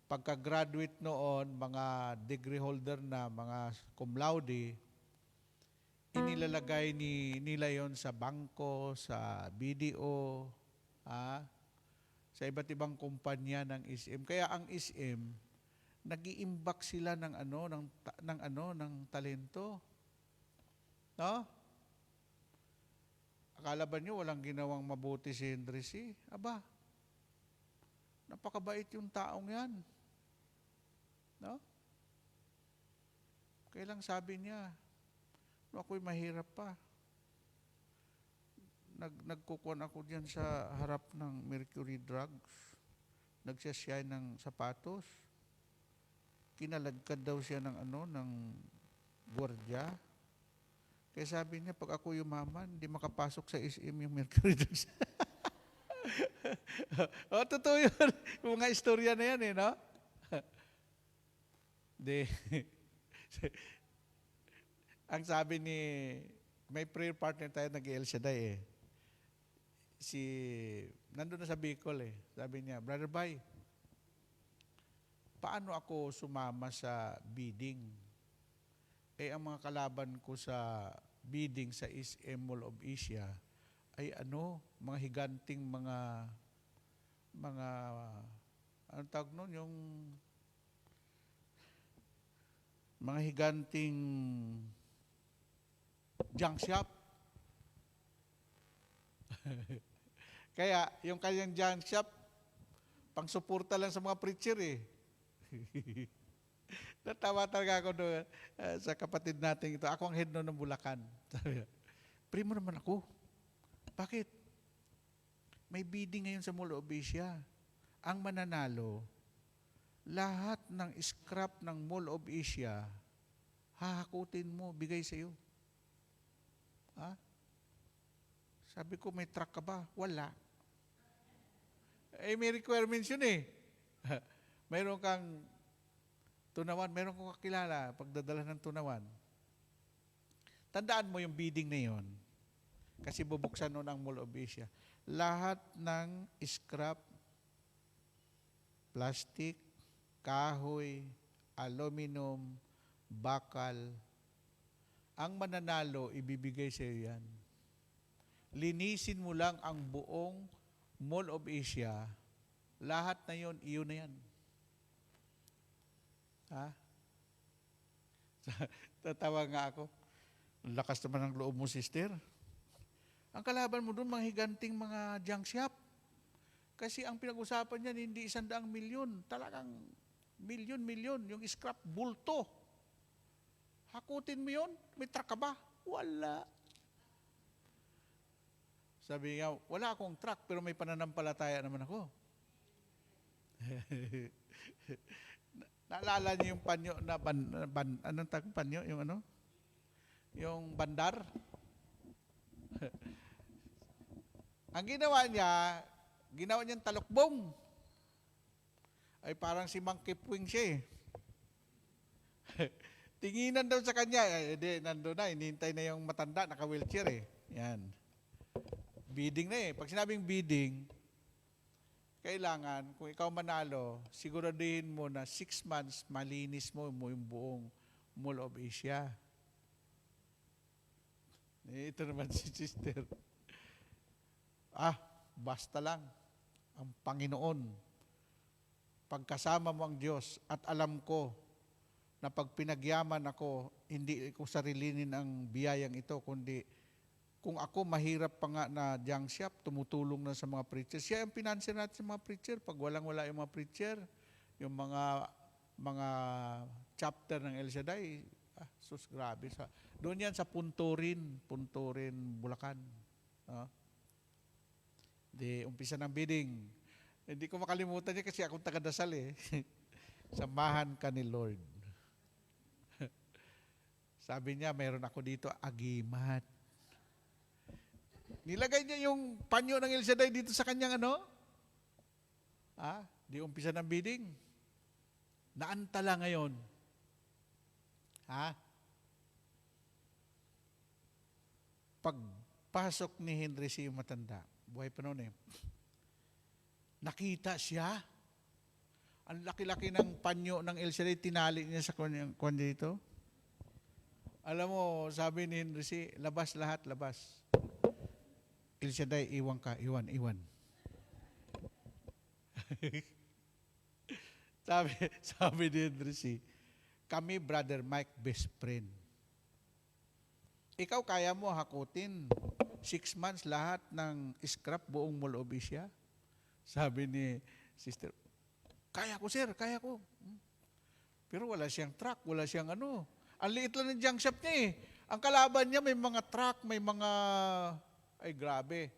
Pagka-graduate noon, mga degree holder na, mga cum laude, inilalagay nila yon sa bangko, sa BDO, sa iba't ibang kumpanya ng SM. Kaya ang SM, nag-iimbak sila ng talento. No? Akala ba nyo walang ginawang mabuti si Henry C? Aba, napakabait yung taong yan. No? Kailang sabi niya, ako'y mahirap pa. Nagkukuhan ako diyan sa harap ng Mercury Drugs. Nagsasiyay ng sapatos. Kinalagkad daw siya ng gwardiya. Kaya sabi niya, pag ako yumaman, hindi makapasok sa SM yung Mercury Drugs. Totoo yun. Yung mga istorya na yan no? Ang sabi may prayer partner tayo nag-El Shaddai nandun na sa Bicol Sabi niya, Brother Bay, paano ako sumama sa bidding? Ang mga kalaban ko sa bidding sa SM Mall of Asia ay mga higanting mga anong tawag nun? mga higanting junk shop. Kaya, yung kanyang junk shop, pang-suporta lang sa mga preacher eh. Natawa talaga ako doon sa kapatid natin ito. Ako ang head noon ng Bulacan. Sabi niya, "Pray mo naman ako." Bakit? May bidding ngayon sa Mall of Asia. Ang mananalo, lahat ng scrap ng Mall of Asia, hahakutin mo, bigay sa iyo. Ha? Sabi ko, may truck ka ba? Wala. May requirements yun eh. Mayroon kang tunawan, mayroon kang kakilala pagdadala ng tunawan. Tandaan mo yung bidding na yun. Kasi bubuksan noon ang Mall of Asia. Lahat ng scrap, plastic, kahoy, aluminum, bakal, ang mananalo, ibibigay sa iyo yan. Linisin mo lang ang buong Mall of Asia. Lahat na yun, iyon na yan. Ha? Tatawa nga ako. Ang lakas naman ng loob mo, sister. Ang kalaban mo doon, mga higanting mga junk shop. Kasi ang pinag-usapan niyan, hindi 100 milyon. Talagang milyon-milyon. Yung scrap, bulto. Hakutin mo yun? May truck ka ba? Wala. Sabi niya, wala akong truck, pero may pananampalataya naman ako. Naalala niyo yung panyo na anong tawag panyo? Yung ano? Yung bandar? Ang ginawa niyang talukbong. Ay parang si Monkey Puwing siya eh. Tinginan daw sa kanya. Nandun na, inintay na yung matanda, naka-wheelchair eh. Yan. Bidding na eh. Pag sinabing bidding, kailangan, kung ikaw manalo, siguraduhin mo na 6 months, malinis mo yung buong Mall of Asia. Ito naman si sister. Basta lang. Ang Panginoon. Pagkasama mo ang Diyos at alam ko na pag pinagyaman ako, hindi ko sarilinin ang biyayang ito, kundi kung ako mahirap pa nga na junk shop, tumutulong na sa mga preacher. Siya ang pinansin natin sa mga preacher. Pag walang-wala yung mga preacher, yung mga chapter ng El Shaddai, sus, grabe. Doon yan sa Punturin, Bulacan. Di, umpisa ng bidding. Hindi ko makalimutan niya kasi akong taga-dasal eh. Samahan ka ni Lord. Sabi niya, mayroon ako dito, agimat. Nilagay niya yung panyo ng El Shaddai dito sa kanyang ano? Di umpisa ng bidding. Naantala ngayon. Pagpasok ni Henry C. yung matanda, buhay pa noon eh, nakita siya. Ang laki-laki ng panyo ng El Shaddai, tinali niya sa kanya dito. Alam mo, sabi ni Henry C., labas lahat, labas. El Shaddai, iwan ka, iwan. sabi ni Henry C., kami, Brother Mike, best friend. Ikaw, kaya mo hakutin 6 months lahat ng scrap buong Mall of Asia? Sabi ni sister, kaya ko sir, kaya ko. Pero wala siyang truck, wala siyang ano. Ang liit lang ng junk shop niya eh. Ang kalaban niya may mga truck, may mga, ay grabe.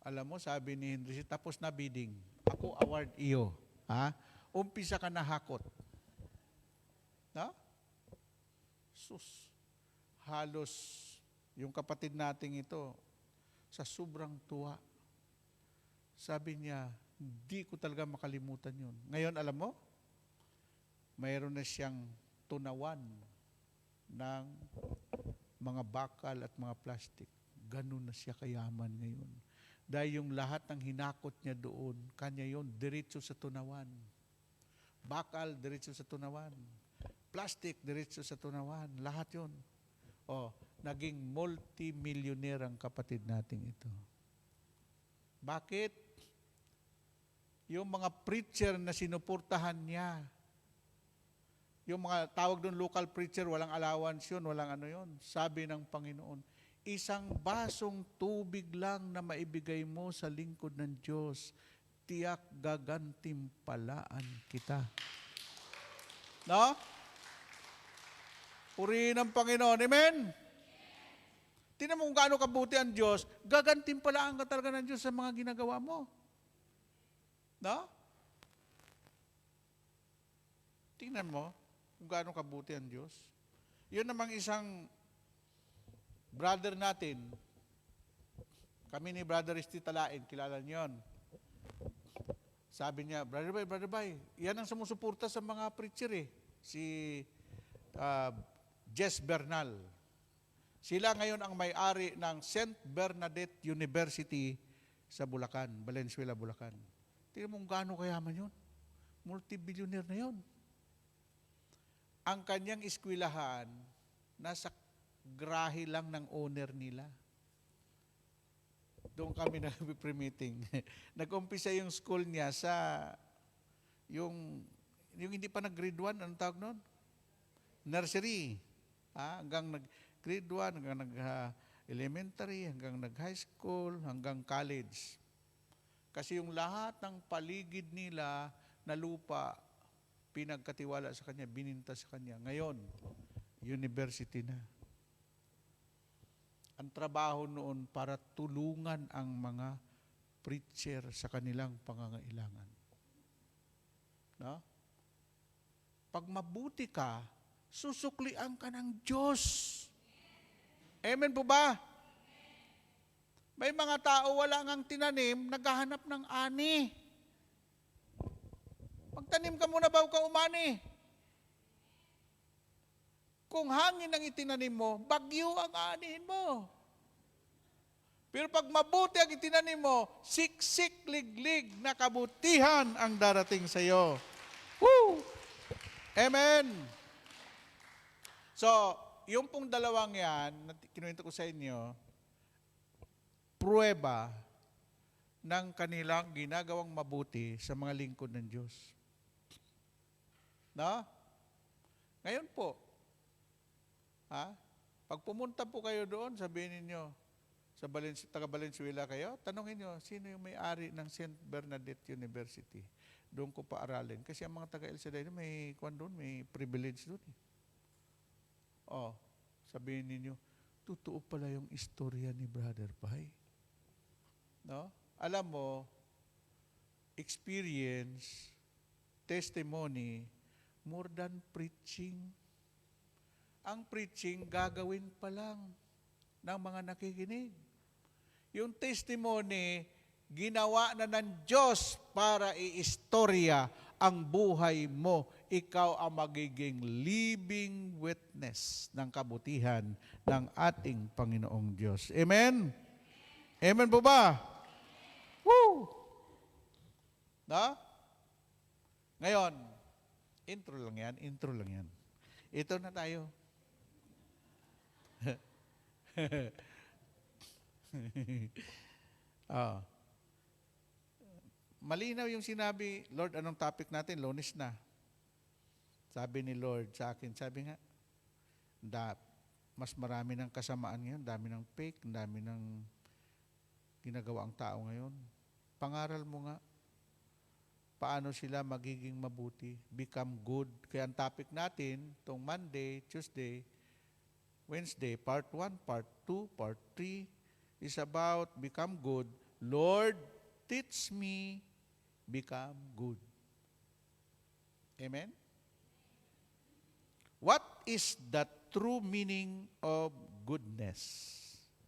Alam mo, sabi ni Henry, tapos na bidding. Ako award iyo. Umpisa ka na hakot. Sus. Halos yung kapatid nating ito, sa sobrang tuwa. Sabi niya, hindi ko talaga makalimutan yun. Ngayon, alam mo, mayroon na siyang tunawan ng mga bakal at mga plastic. Ganun na siya kayaman ngayon. Dahil yung lahat ng hinakot niya doon, kanya yun, diretso sa tunawan. Bakal, diretso sa tunawan. Plastic, diretso sa tunawan. Lahat yun. Naging multi-millionaire ang kapatid nating ito. Bakit? Yung mga preacher na sinuportahan niya, Yung mga tawag doon local preacher, walang allowance yun, walang ano yun. Sabi ng Panginoon, isang basong tubig lang na maibigay mo sa lingkod ng Diyos, tiyak gagantimpalaan kita. No? Purihin ang Panginoon. Amen? Tingnan mo kung gaano kabuti ang Diyos, gagantimpalaan ka talaga ng Diyos sa mga ginagawa mo. No? Tingnan mo kung gaano kabuti ang Diyos. Yun namang isang brother natin, kami ni Brother Esti Talain, kilala niyo yun. Sabi niya, Brother Bay, yan ang sumusuporta sa mga preacher eh. Si Jess Bernal. Sila ngayon ang may-ari ng St. Bernadette University sa Bulacan, Valenzuela, Bulacan. Tingnan mo kung gaano kayaman yun. Multi-billionaire na yun. Ang kanyang eskwelahan, nasa grahe lang ng owner nila. Doon kami nag-pre-meeting. Nag-umpisa yung school niya sa yung hindi pa nag-grade 1, anong tawag nun? Nursery. Hanggang nag-grade 1, hanggang nag-elementary, hanggang nag-high school, hanggang college. Kasi yung lahat ng paligid nila na lupa, pinagkatiwala sa kanya, bininta sa kanya. Ngayon, university na. Ang trabaho noon para tulungan ang mga preacher sa kanilang pangangailangan. No? Pag mabuti ka, susuklian ka ng Diyos. Amen po ba? May mga tao wala ngang tinanim, naghahanap ng ani. Magtanim ka muna bago ka umani. Kung hangin ang itinanim mo, bagyo ang anihin mo. Pero pag mabuti ang itinanim mo, siksik, liglig na kabutihan ang darating sa iyo. Woo! Amen! So, yung pong dalawang yan, na kinuwento ko sa inyo, pruweba ng kanilang ginagawang mabuti sa mga lingkod ng Diyos. No? Ngayon po, pag pumunta po kayo doon, sabihin ninyo, sa taga Valenzuela kayo, tanongin nyo, sino yung may-ari ng St. Bernadette University? Doon ko paaralin. Kasi ang mga taga El Shaddai, may privilege doon. Sabihin ninyo, totoo pala yung istorya ni Brother Pai. No? Alam mo, experience, testimony, more than preaching. Ang preaching, gagawin pa lang ng mga nakikinig. Yung testimony, ginawa na ng Diyos para iistorya ang buhay mo. Ikaw ang magiging living witness ng kabutihan ng ating Panginoong Diyos. Amen? Amen po ba? Woo! No? Ngayon, intro lang yan. Ito na tayo. Malinaw yung sinabi, Lord, anong topic natin? Lunes na. Sabi ni Lord sa akin, sabi nga, mas marami ng kasamaan ngayon, dami ng fake, dami ng ginagawa ang tao ngayon. Pangaral mo nga, paano sila magiging mabuti, become good. Kaya ang topic natin, itong Monday, Tuesday, Wednesday, part 1, part 2, part 3, is about become good. Lord, teach me become good. Amen? What is the true meaning of goodness?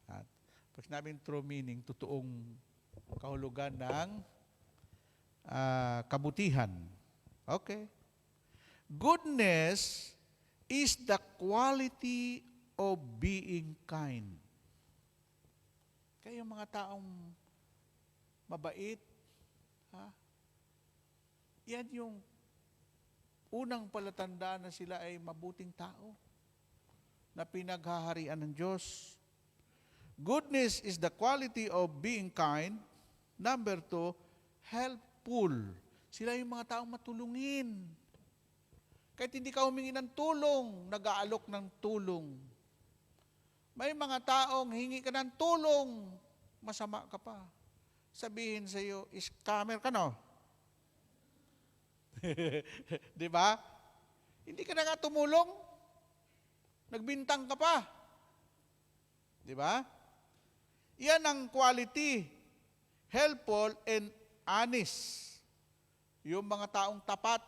At pag sinabing true meaning, totoong kahulugan ng kabutihan. Okay. Goodness is the quality of being kind. Kaya yung mga taong mabait, yan yung unang palatandaan na sila ay mabuting tao na pinaghaharian ng Diyos. Goodness is the quality of being kind. Number 2, helpful. Sila yung mga taong matulungin. Kahit hindi ka humingi ng tulong, nag-aalok ng tulong. May mga taong hingi ka ng tulong, masama ka pa. Sabihin sa iyo, scammer ka no? Di ba? Hindi ka na nga tumulong. Nagbintang ka pa. Di ba? Yan ang quality. Helpful and honest. Yung mga taong tapat.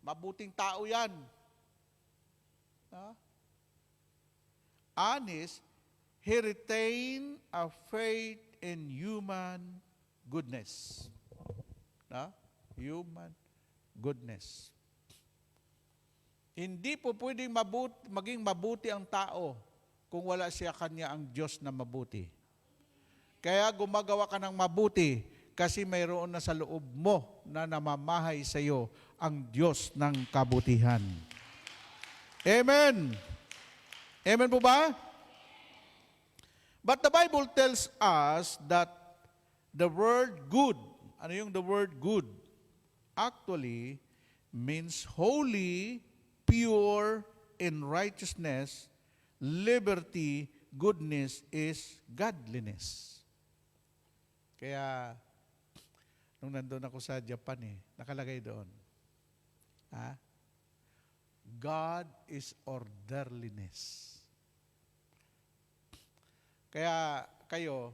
Mabuting tao yan. Ha? Honest, he retain a faith in human goodness. Na? Human goodness. Hindi po pwedeng maging mabuti ang tao kung wala siya kanya ang Diyos na mabuti. Kaya gumagawa ka ng mabuti kasi mayroon na sa loob mo na namamahay sa iyo ang Diyos ng kabutihan. Amen. Amen po ba? But the Bible tells us that the word good, ano yung the word good? Actually means holy, pure, in righteousness, liberty, goodness is godliness. Kaya, nung nandun ako sa Japan nakalagay doon, God is orderliness. Kaya kayo,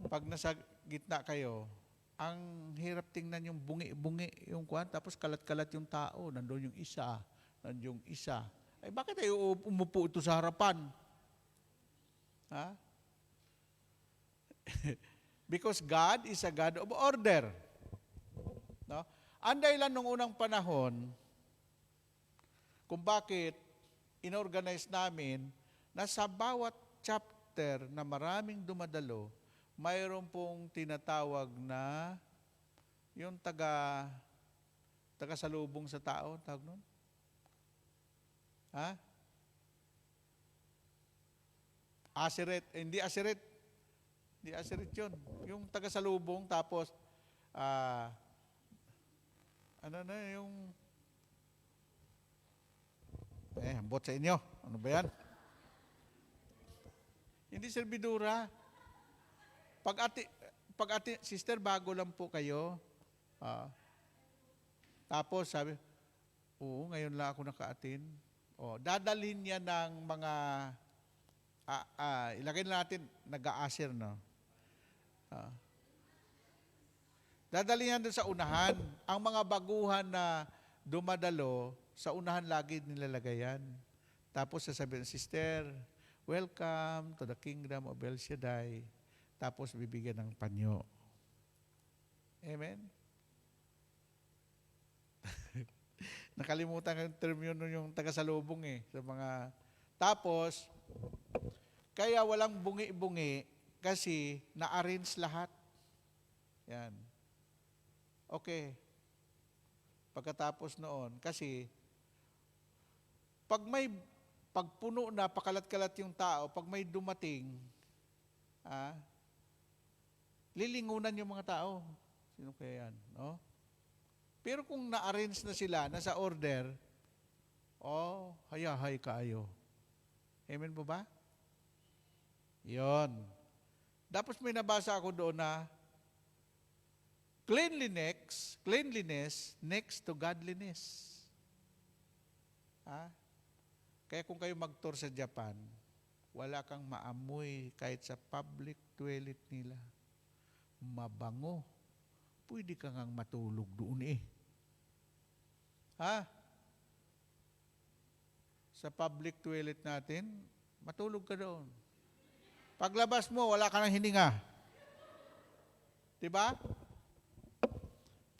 pag nasa gitna kayo, ang hirap tingnan yung bungi-bungi yung kuwan, tapos kalat-kalat yung tao, nandoon yung isa, nandoon yung isa. Ay bakit tayo umupo ito sa harapan? Ha? Because God is a God of order. No? Ang dahilan nung unang panahon, kung bakit inorganize namin na sa bawat chapter na maraming dumadalo, mayroon pong tinatawag na yung taga-salubong sa tao, tawag nun? Ha? Aseret, hindi aseret. Hindi aseret yun. Yung taga-salubong, tapos, yung, hambot sa inyo. Ano ba yan? Hindi servidura. Pag ate, sister, bago lang po kayo. Tapos sabi, oo, ngayon lang ako naka-attend. Dadalhin niya ng mga, ilagay na natin, nag-a-asir, no? Dadalhin niya doon sa unahan. Ang mga baguhan na dumadalo, sa unahan lagi nilalagay yan. Tapos sasabihin, sister, welcome to the kingdom of El Shaddai. Tapos bibigyan ng panyo. Amen? Nakalimutan ko yung term yun yung taga-salubong sa mga... Tapos, kaya walang bungi-bungi kasi na-arrange lahat. Yan. Okay. Pagkatapos noon, kasi pag puno na, pakalat-kalat yung tao, pag may dumating, lilingunan yung mga tao. Sino kaya yan? No? Pero kung na-arrange na sila, nasa order, hayahay kaayo. Amen po ba? Yon. Tapos may nabasa ako doon na cleanliness next to godliness. Kaya kung kayo mag-tour sa Japan, wala kang maamoy kahit sa public toilet nila. Mabango. Pwede ka ngang matulog doon Sa public toilet natin, matulog ka doon. Paglabas mo, wala ka nang hininga. Diba?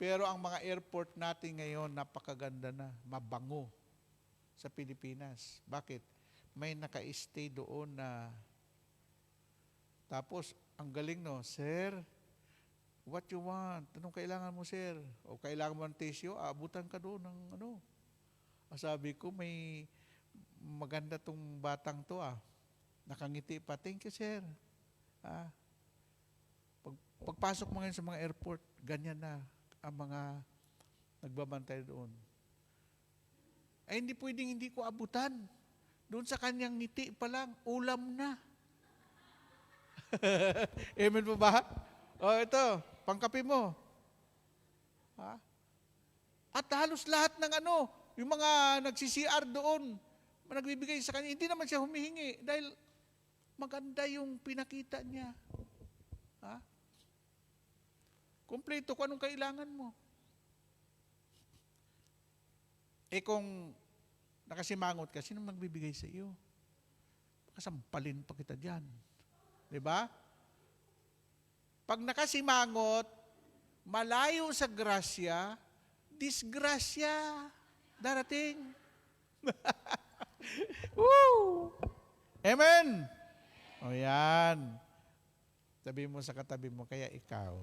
Pero ang mga airport natin ngayon, napakaganda na, mabango sa Pilipinas. Bakit? May naka-stay doon na, tapos, ang galing no, sir, what you want? Anong kailangan mo, sir? O kailangan mo ng tissue? Abutan ka doon ng ano. Sabi ko, may maganda tong batang to Nakangiti pa. Thank you, sir. Pagpasok mo ngayon sa mga airport, ganyan na ang mga nagbabantay doon. ay hindi pwedeng hindi ko abutan. Doon sa kanyang ngiti pa lang, ulam na. Amen po ba? O ito, pangkape mo. Ha? At halos lahat ng yung mga nagsi-CR doon, nagbibigay sa kanya, hindi naman siya humihingi dahil maganda yung pinakita niya. Ha? Kompleto kung anong kailangan mo. Kung nakasimangot ka, sino magbibigay sa iyo? Kasampalin pa kita dyan. Diba? Pag nakasimangot, malayo sa grasya, disgrasya darating. Woo! Amen! O yan. Sabi mo sa katabi mo, kaya ikaw,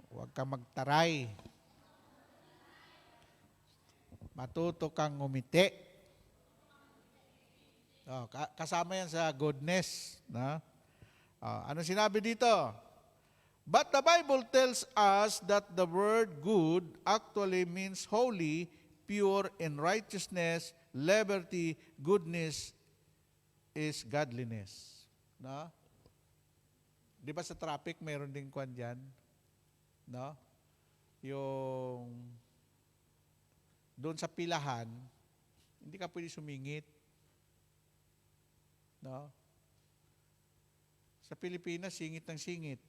huwag kang magtaray. Matuto kang ngumiti. Oh, kasama yan sa goodness. No? Ano sinabi dito? But the Bible tells us that the word good actually means holy, pure, and righteousness, liberty, goodness is godliness. No? Di ba sa traffic, mayroon din kwan dyan? No? Yung doon sa pilahan, hindi ka pwede sumingit. No? Sa Pilipinas, singit ng singit.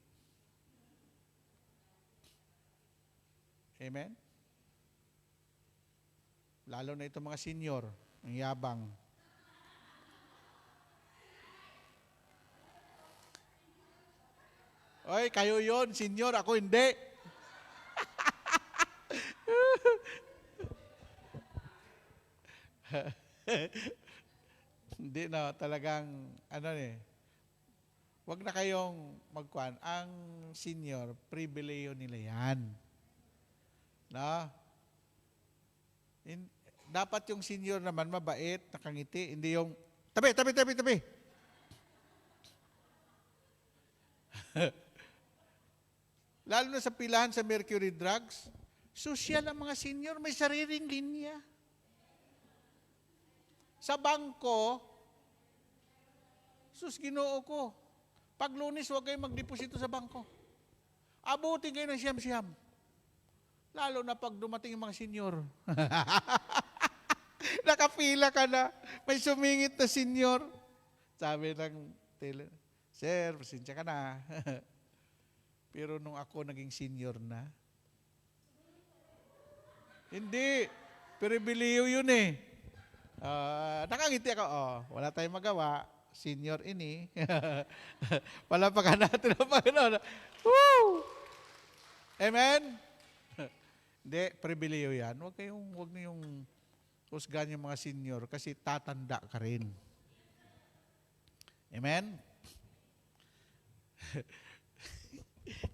Amen? Lalo na itong mga senior, ang yabang. Oy, kayo yon, senior, ako hindi. Hindi na, talagang, wag na kayong magkuhan. Ang senior, pribileyo nila yan. No? Dapat yung senior naman mabait, nakangiti, hindi yung, tabi. Lalo na sa pilahan sa Mercury Drugs, social ang mga senior, may sariling linya. Sa bangko, sus, Ginoo ko, pag Lunes, huwag kayong magdeposito sa bangko. Abutin kayo ng siyam-siyam. Lalo na pag dumating yung mga senior. Nakapila ka na, may sumingit na senior. Sabi ng teller, sir, pasensya ka na. Pero nung ako naging senior na, hindi, pribiliyo yun eh. Nakangiti ako, wala tayong magawa, senior ini. Palapakan natin ang Panginoon. Woo! Amen? Hindi, pribiliyo yan. Huwag na yung husgan yung mga senior kasi tatanda ka rin. Amen?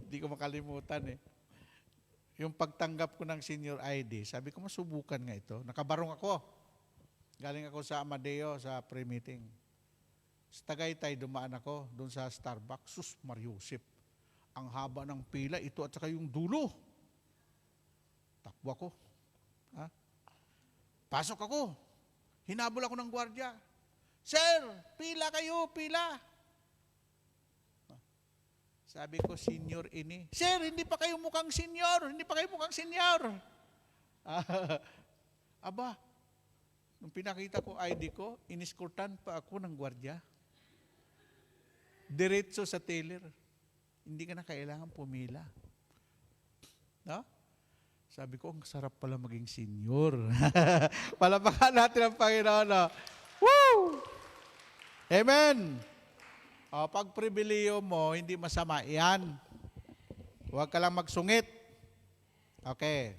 Hindi ko makalimutan eh. Yung pagtanggap ko ng senior ID, sabi ko, masubukan nga ito. Nakabarong ako. Galing ako sa Amadeo sa pre-meeting. Sa Tagaytay, dumaan ako doon sa Starbucks. Sus, Mariusip. Ang haba ng pila, ito at saka yung dulo. Takbo ako. Ha? Pasok ako. Hinabol ako ng gwardiya. Sir, pila kayo, pila. Sabi ko, senior ini. Sir, hindi pa kayo mukhang senior. Hindi pa kayo mukhang senior. Aba, nung pinakita ko ID ko, iniskurtan pa ako ng gwardiya. Diretso sa teller. Hindi ka na kailangan pumila. No? Sabi ko, ang sarap pala maging senior. Palapakan natin ang Panginoon. No? Woo! Amen! Pag pribiliyo mo, hindi masama yan. Huwag ka lang magsungit. Okay.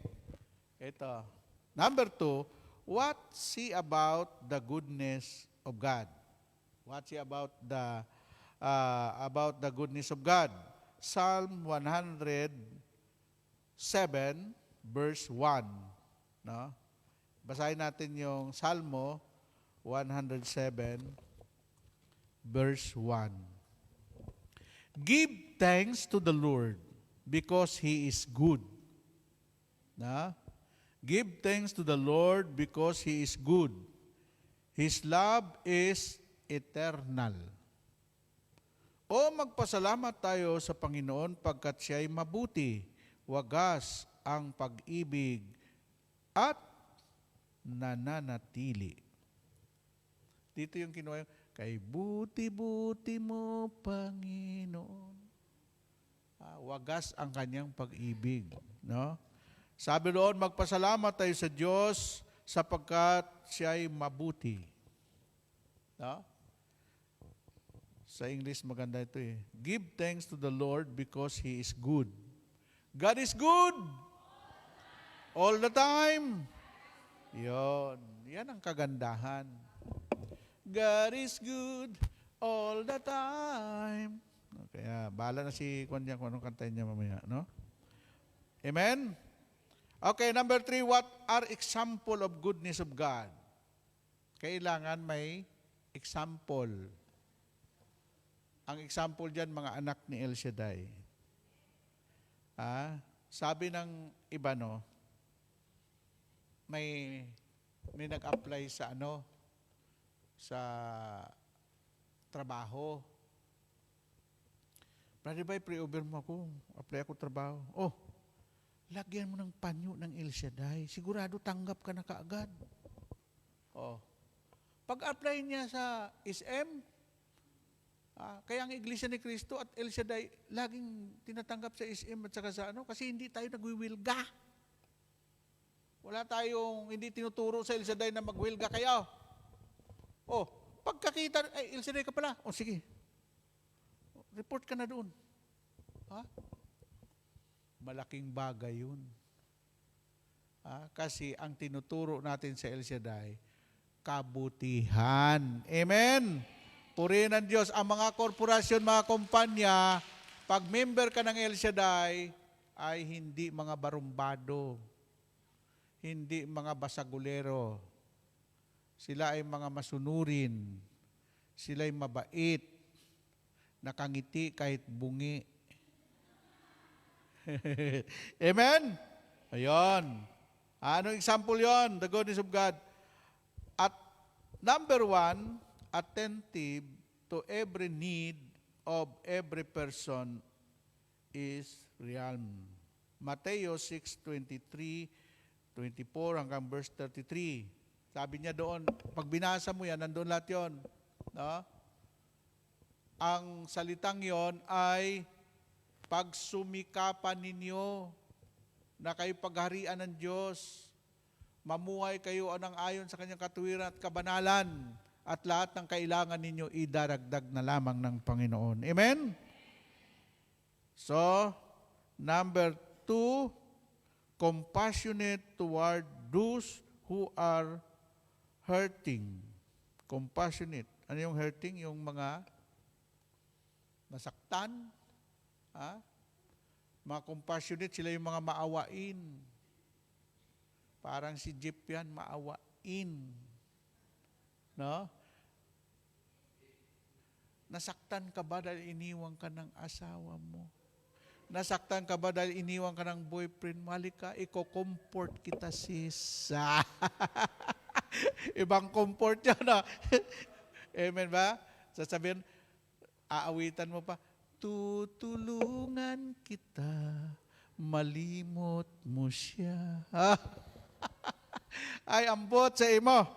Ito. Number 2, what see about the goodness of God? What see about the goodness of God? Psalm 107, verse 1. No? Basahin natin yung Salmo 107, verse 1. Give thanks to the Lord because He is good. No? Give thanks to the Lord because He is good. His love is eternal. O magpasalamat tayo sa Panginoon pagkat Siya'y mabuti, wagas ang pag-ibig at nananatili. Dito yung kinuha yung, kay buti-buti mo, Panginoon. Wagas ang kanyang pag-ibig. No? Sabi doon, magpasalamat tayo sa Diyos sapagkat Siya'y mabuti. No? Sa English, maganda ito eh. Give thanks to the Lord because He is good. God is good. All the time. Yon. Yan ang kagandahan. God is good all the time. Kaya, bahala na si Kwan dyan kung anong kantahin niya mamaya. No? Amen? Okay, number 3, what are example of goodness of God? Kailangan may example. Ang example dyan, mga anak ni El Shaddai. Sabi ng iba, no, may nag-apply sa sa trabaho. Brother Bay, pre-over mo ako. Apply ako trabaho. Oh, lagyan mo ng panyo ng El Shaddai. Sigurado tanggap ka na kaagad. Oh. Pag-apply niya sa SM, kaya ang Iglesia ni Cristo at El Shaddai laging tinatanggap sa SM at saka sa kasi hindi tayo nagwiwilga. Wala tayong hindi tinuturo sa El Shaddai na magwilga kayo. Oh, pagkakita, ay El Shaddai ka pala. Oh, sige. Report ka na doon. Malaking bagay yun. Kasi ang tinuturo natin sa El Shaddai, kabutihan. Amen? Purihin ng Diyos. Ang mga korporasyon, mga kumpanya, pag member ka ng El Shaddai, ay hindi mga barumbado, hindi mga basagulero. Sila ay mga masunurin. Sila ay mabait, nakangiti kahit bungi. Amen? Ayun. Anong example yon? The goodness of God. At number 1, attentive to every need of every person is realm. Mateo 6:23-24 hanggang verse 33. Sabi niya doon, pag binasa mo yan, nandun lahat yun. No? Ang salitang yon ay pagsumikapan ninyo na kayo pagharian ng Diyos, mamuhay kayo anang ayon sa kanyang katuwiran at kabanalan, at lahat ng kailangan ninyo idaragdag na lamang ng Panginoon. Amen? So, number 2, compassionate toward those who are hurting. Compassionate. Ano yung hurting? Yung mga nasaktan. Mga compassionate, sila yung mga maawain. Parang si Jeep yan, maawain. No? Nasaktan ka ba dahil iniwan ka ng asawa mo? Nasaktan ka ba dahil iniwan ka ng boyfriend mo? Halika, i-comfort kita, sis. Ibang comfort yan, no? Amen ba? Sasabihin, aawitan mo pa, tutulungan kita, malimot mo siya. Ay, ambot sa imo.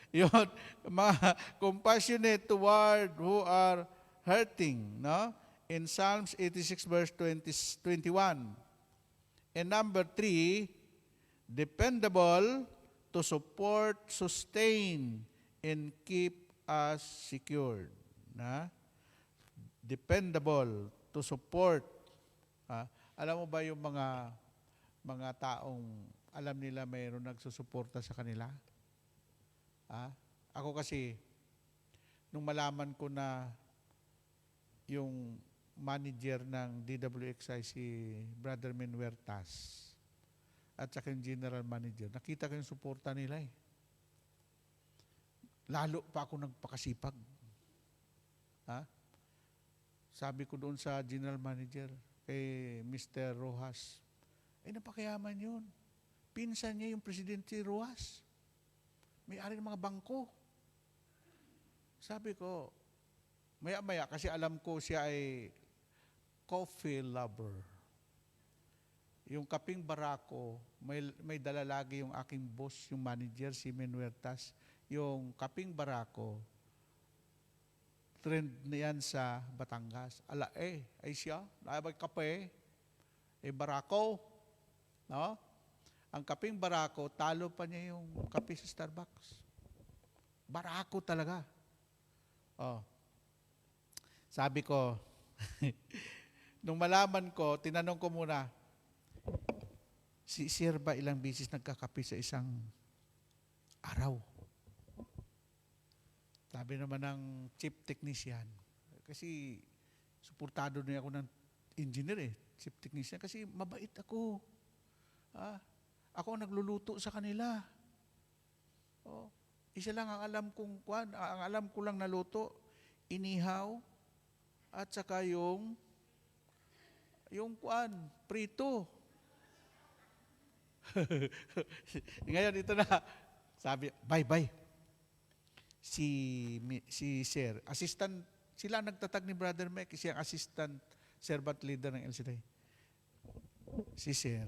Yun, mga compassionate toward who are hurting, no? In Psalms 86 verse 21. And number 3, dependable to support, sustain, and keep us secured. Dependable to support. Alam mo ba yung mga taong alam nila mayroon nagsusuporta sa kanila? Ako kasi, nung malaman ko na yung manager ng DWXI, si Brother Men Huertas, at saka yung general manager, nakita ko yung suporta nila eh. Lalo pa ako nagpakasipag. Sabi ko doon sa general manager, kay Mr. Rojas, ay napakayaman yun. pinsan niya yung Presidente Ruas. May-ari ng mga bangko. Sabi ko, maya-maya, kasi alam ko siya ay coffee lover. Yung kaping barako, may dala lagi yung aking boss, yung manager, si Menuertas. Yung kaping barako, trend na yan sa Batangas. Ay siya, naabay kape, barako. No? Ang kaping barako, talo pa niya yung kape sa Starbucks. Barako talaga. Oh. Sabi ko, nung malaman ko, tinanong ko muna, si Sir ba ilang bisis nagkakape sa isang araw? Sabi naman ng chief technician, kasi suportado na ako ng engineer chief technician, kasi mabait ako. Ako ang nagluluto sa kanila. Isa lang ang alam kong ang alam ko lang naluto, inihaw, at saka yung prito. Ngayon, ito na. Sabi, bye. Si Sir, assistant, sila nagtatag ni Brother Mike, siya ang assistant servant leader ng LCD. Si Sir,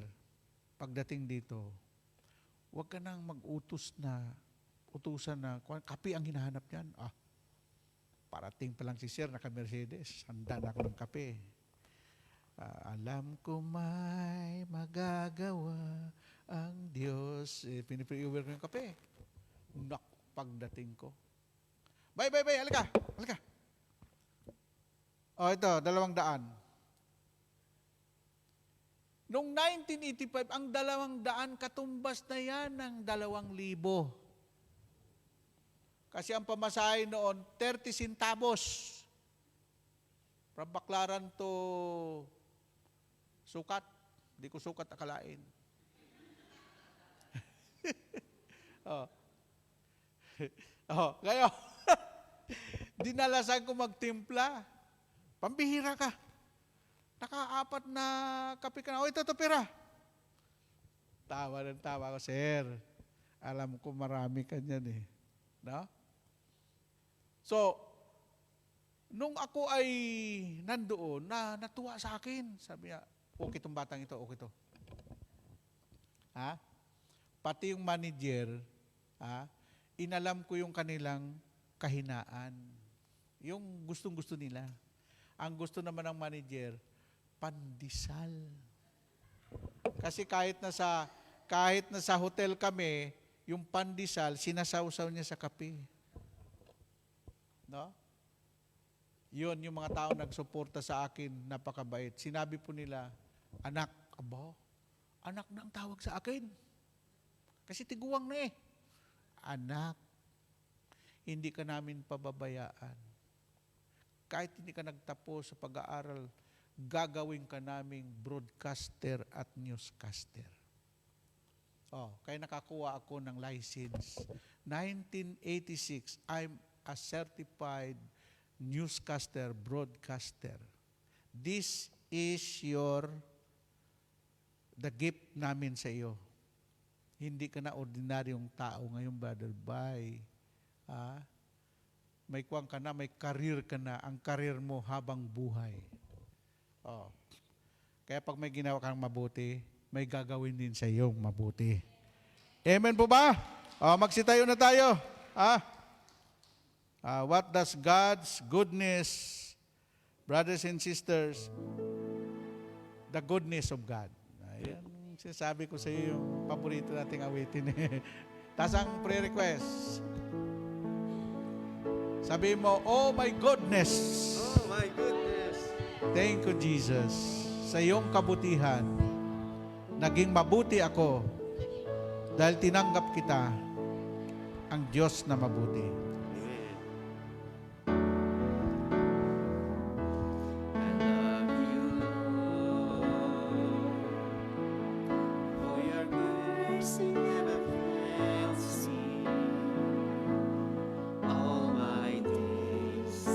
pagdating dito, huwag ka nang utusan na, kape ang hinahanap niyan. Parating pa lang si Sir, naka-Mercedes, handa na ako ng kape. Alam ko may magagawa ang Diyos. Pinipriuwer ko yung kape. Pagdating ko. Bye, halika. Ito, 200. Noong 1985, ang 200 katumbas na yan ng 2,000. Kasi ang pamasahe noon, 30 centavos. From Baclaran to Sukat. Hindi ko Sukat akalain. Ngayon, dinalasan ko magtimpla. Pambihira ka. Naka-4 na kape ka na. Ito pera. Tawa ko, Sir. Alam ko marami ka niyan No? So, nung ako ay nandoon, natuwa sa akin. Sabi niya, okay itong batang ito, okay ito. Pati yung manager, inalam ko yung kanilang kahinaan. Yung gustong-gusto nila. Ang gusto naman ng manager, pandesal. Kasi kahit na sa hotel kami, yung pandesal, sinasawsaw niya sa kape. No? Yun, yung mga tao nagsuporta sa akin, napakabait. Sinabi po nila, anak na ang tawag sa akin. Kasi tiguang na Anak, hindi ka namin pababayaan. Kahit hindi ka nagtapos sa pag-aaral, gagawin ka naming broadcaster at newscaster. Kaya nakakuha ako ng license. 1986, I'm a certified newscaster, broadcaster. This is the gift namin sa iyo. Hindi ka na ordinaryong tao ngayon, Brother Bay. May kuwang ka na, may career ka na. Ang career mo habang buhay. Kaya pag may ginawa kang mabuti, may gagawin din sa iyong mabuti. Amen po ba? Magsitayo na tayo. What does God's goodness, brothers and sisters, the goodness of God. Ayan, sinasabi ko sa iyo yung paborito nating awitin. Tapos ang prayer request. Sabi mo, oh my goodness. Oh my goodness. Thank you, Jesus. Sa iyong kabutihan, naging mabuti ako dahil tinanggap kita ang Diyos na mabuti. Amen. I love you, Lord, for your mercy never fails me. All my days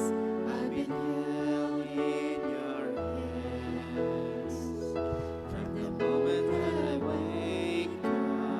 I've been held in your hands. From the moment that I wake up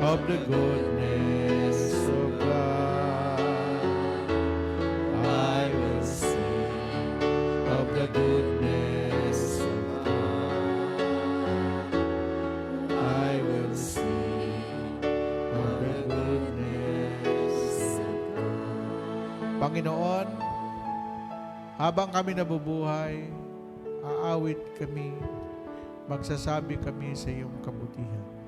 of the goodness of God. I will sing of the goodness of God. I will sing of the goodness of God. Panginoon, habang kami nabubuhay, aawit kami, magsasabi kami sa iyong kabutihan.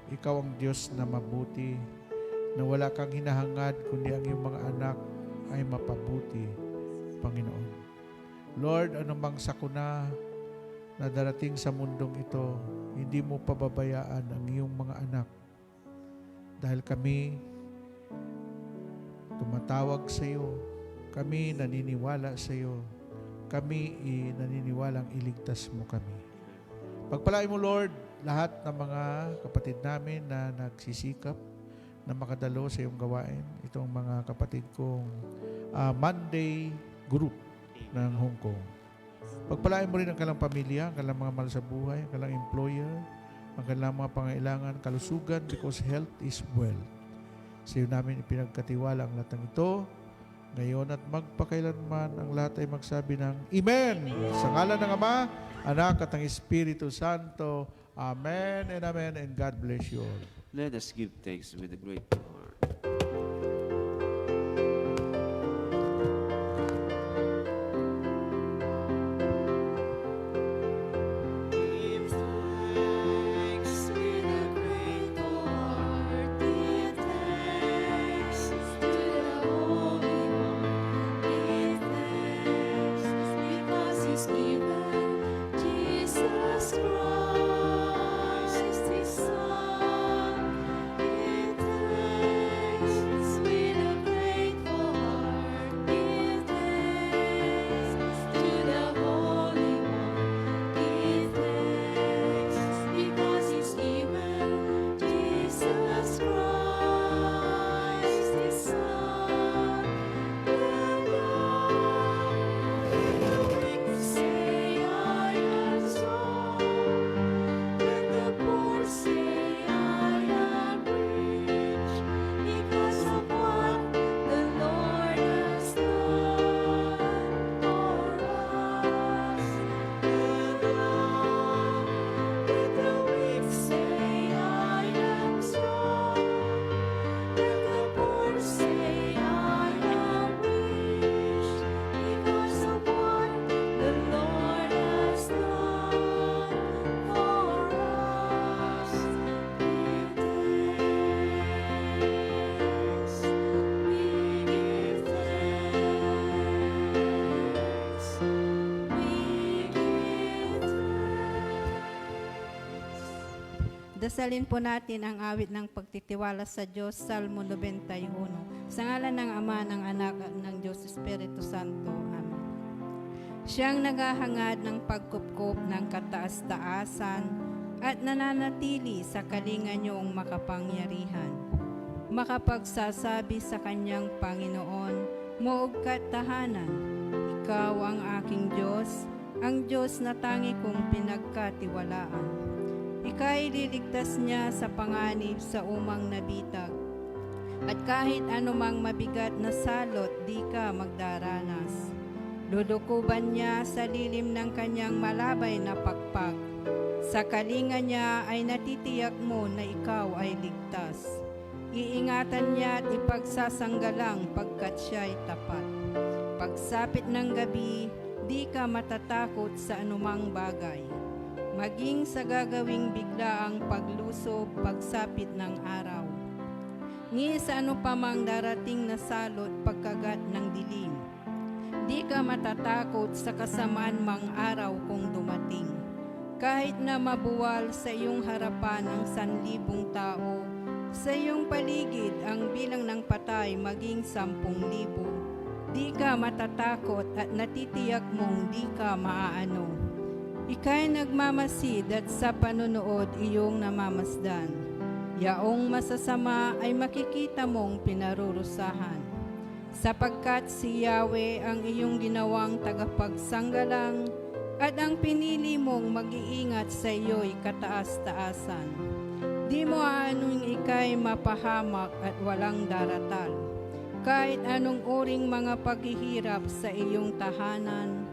Ikaw ang Diyos na mabuti, na wala kang hinahangad, kundi ang iyong mga anak ay mapabuti, Panginoon. Lord, anumang sakuna na darating sa mundong ito, hindi mo pababayaan ang iyong mga anak. Dahil kami tumatawag sa iyo, kami naniniwala sa iyo, kami naniniwalang iligtas mo kami. Pagpalain mo, Lord, lahat ng mga kapatid namin na nagsisikap na makadalo sa iyong gawain. Itong mga kapatid kong Monday group ng Hong Kong. Pagpalain mo rin ang kanilang pamilya, ang kanilang mga mahal sa buhay, ang kanilang employer, ang kanilang mga pangailangan, kalusugan, because health is wealth. Sa iyo namin ipinagkatiwala ang lahat ng ito. Ngayon at magpakailanman, ang lahat ay magsabi ng Amen! Sa ngalan ng Ama, Anak at ng Espiritu Santo. Amen and Amen, and God bless you all. Let us give thanks with a great heart. Give thanks with a grateful heart. Give thanks to the Holy One. Give thanks because He's given Jesus Christ, His Son. Give thanks with a grateful heart. Give thanks to the Holy One. Give thanks because He's given Jesus Christ, His Son. Let the weak say, I am strong. Let the poor say, I am rich, because of what the Lord has done for us. Let the weak say, I am strong. Let the poor say, I am rich, because of what the Lord has done for us. Give thanks, we give thanks, we give thanks. Dasalin po natin ang awit ng pagtitiwala sa Diyos, Salmo 91. Sa ngalan ng Ama, ng Anak, at ng Diyos Espiritu Santo. Amen. Siyang naghahangad ng pagkupkop ng kataas-taasan at nananatili sa kalinga niyong makapangyarihan. Makapagsasabi sa kanyang Panginoon, Moog ka't tahanan, ikaw ang aking Diyos, ang Diyos na tangi kong pinagkatiwalaan. Ika'y liligtas niya sa panganib sa umang nabitag. At kahit anumang mabigat na salot, di ka magdaranas. Dudukuban niya sa lilim ng kanyang malabay na pakpak. Sa kalinga niya ay natitiyak mo na ikaw ay ligtas. Iingatan niya at ipagsasanggalang pagkat siya'y tapat. Pagsapit ng gabi, di ka matatakot sa anumang bagay. Maging sa gagawing biglaang paglusob, pagsapit ng araw. Ni sa ano pa mang darating na salot pagkagat ng dilim. Di ka matatakot sa kasamaan mang araw kung dumating. Kahit na mabuwal sa iyong harapan ang 1,000 tao, sa iyong paligid ang bilang ng patay maging 10,000. Di ka matatakot at natitiyak mong di ka maaano. Ika'y nagmamasid at sa panunood iyong namamasdan. Yaong masasama ay makikita mong pinarurusahan. Sapagkat si Yahweh ang iyong ginawang tagapagsanggalang at ang pinili mong mag-iingat sa iyo'y kataas-taasan. Di mo anong ikay mapahamak at walang daratal. Kahit anong uring mga paghihirap sa iyong tahanan,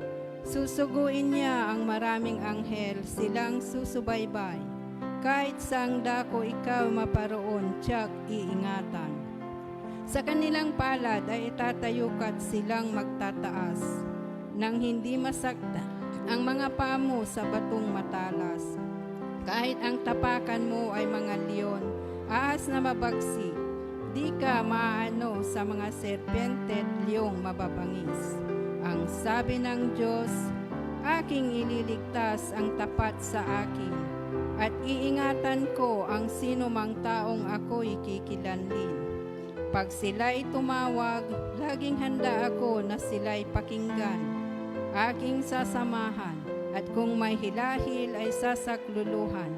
susuguin niya ang maraming anghel, silang susubaybay. Kahit saang dako ikaw maparoon, tiyak iingatan. Sa kanilang palad ay itatayo ka't silang magtataas, nang hindi masakta ang mga paa mo sa batong matalas. Kahit ang tapakan mo ay mga leon, ahas na mabagsik, di ka maano sa mga serpente at leong mababangis. Ang sabi ng Diyos, aking ililigtas ang tapat sa akin, at iingatan ko ang sino mang taong ako'y kikilanlin. Pag sila'y tumawag, laging handa ako na sila'y pakinggan. Aking sasamahan, at kung may hilahil ay sasakluluhan.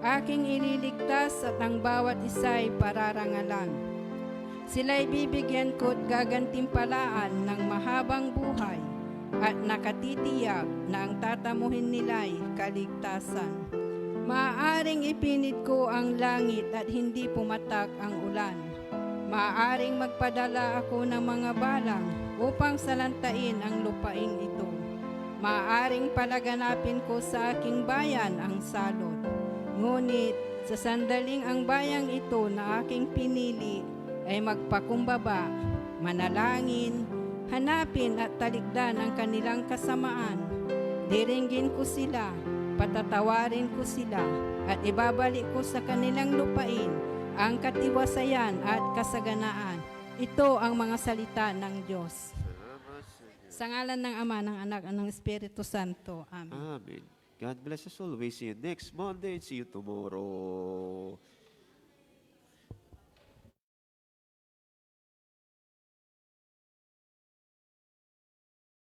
Aking ililigtas at ang bawat isa'y pararangalan. Sila'y bibigyan ko't gagantimpalaan ng mahabang buhay at nakatitiyak na ang tatamuhin nila'y kaligtasan. Maaaring ipinit ko ang langit at hindi pumatak ang ulan. Maaaring magpadala ako ng mga balang upang salantain ang lupaing ito. Maaaring palaganapin ko sa aking bayan ang salot. Ngunit sa sandaling ang bayang ito na aking pinili ay magpakumbaba, manalangin, hanapin at talikdan ang kanilang kasamaan. Diringgin ko sila, patatawarin ko sila, at ibabalik ko sa kanilang lupain ang katiwasayan at kasaganaan. Ito ang mga salita ng Diyos. Sa ngalan ng Ama, ng Anak, at ng Espiritu Santo. Amen. Amen. God bless us always. See you next Monday and see you tomorrow.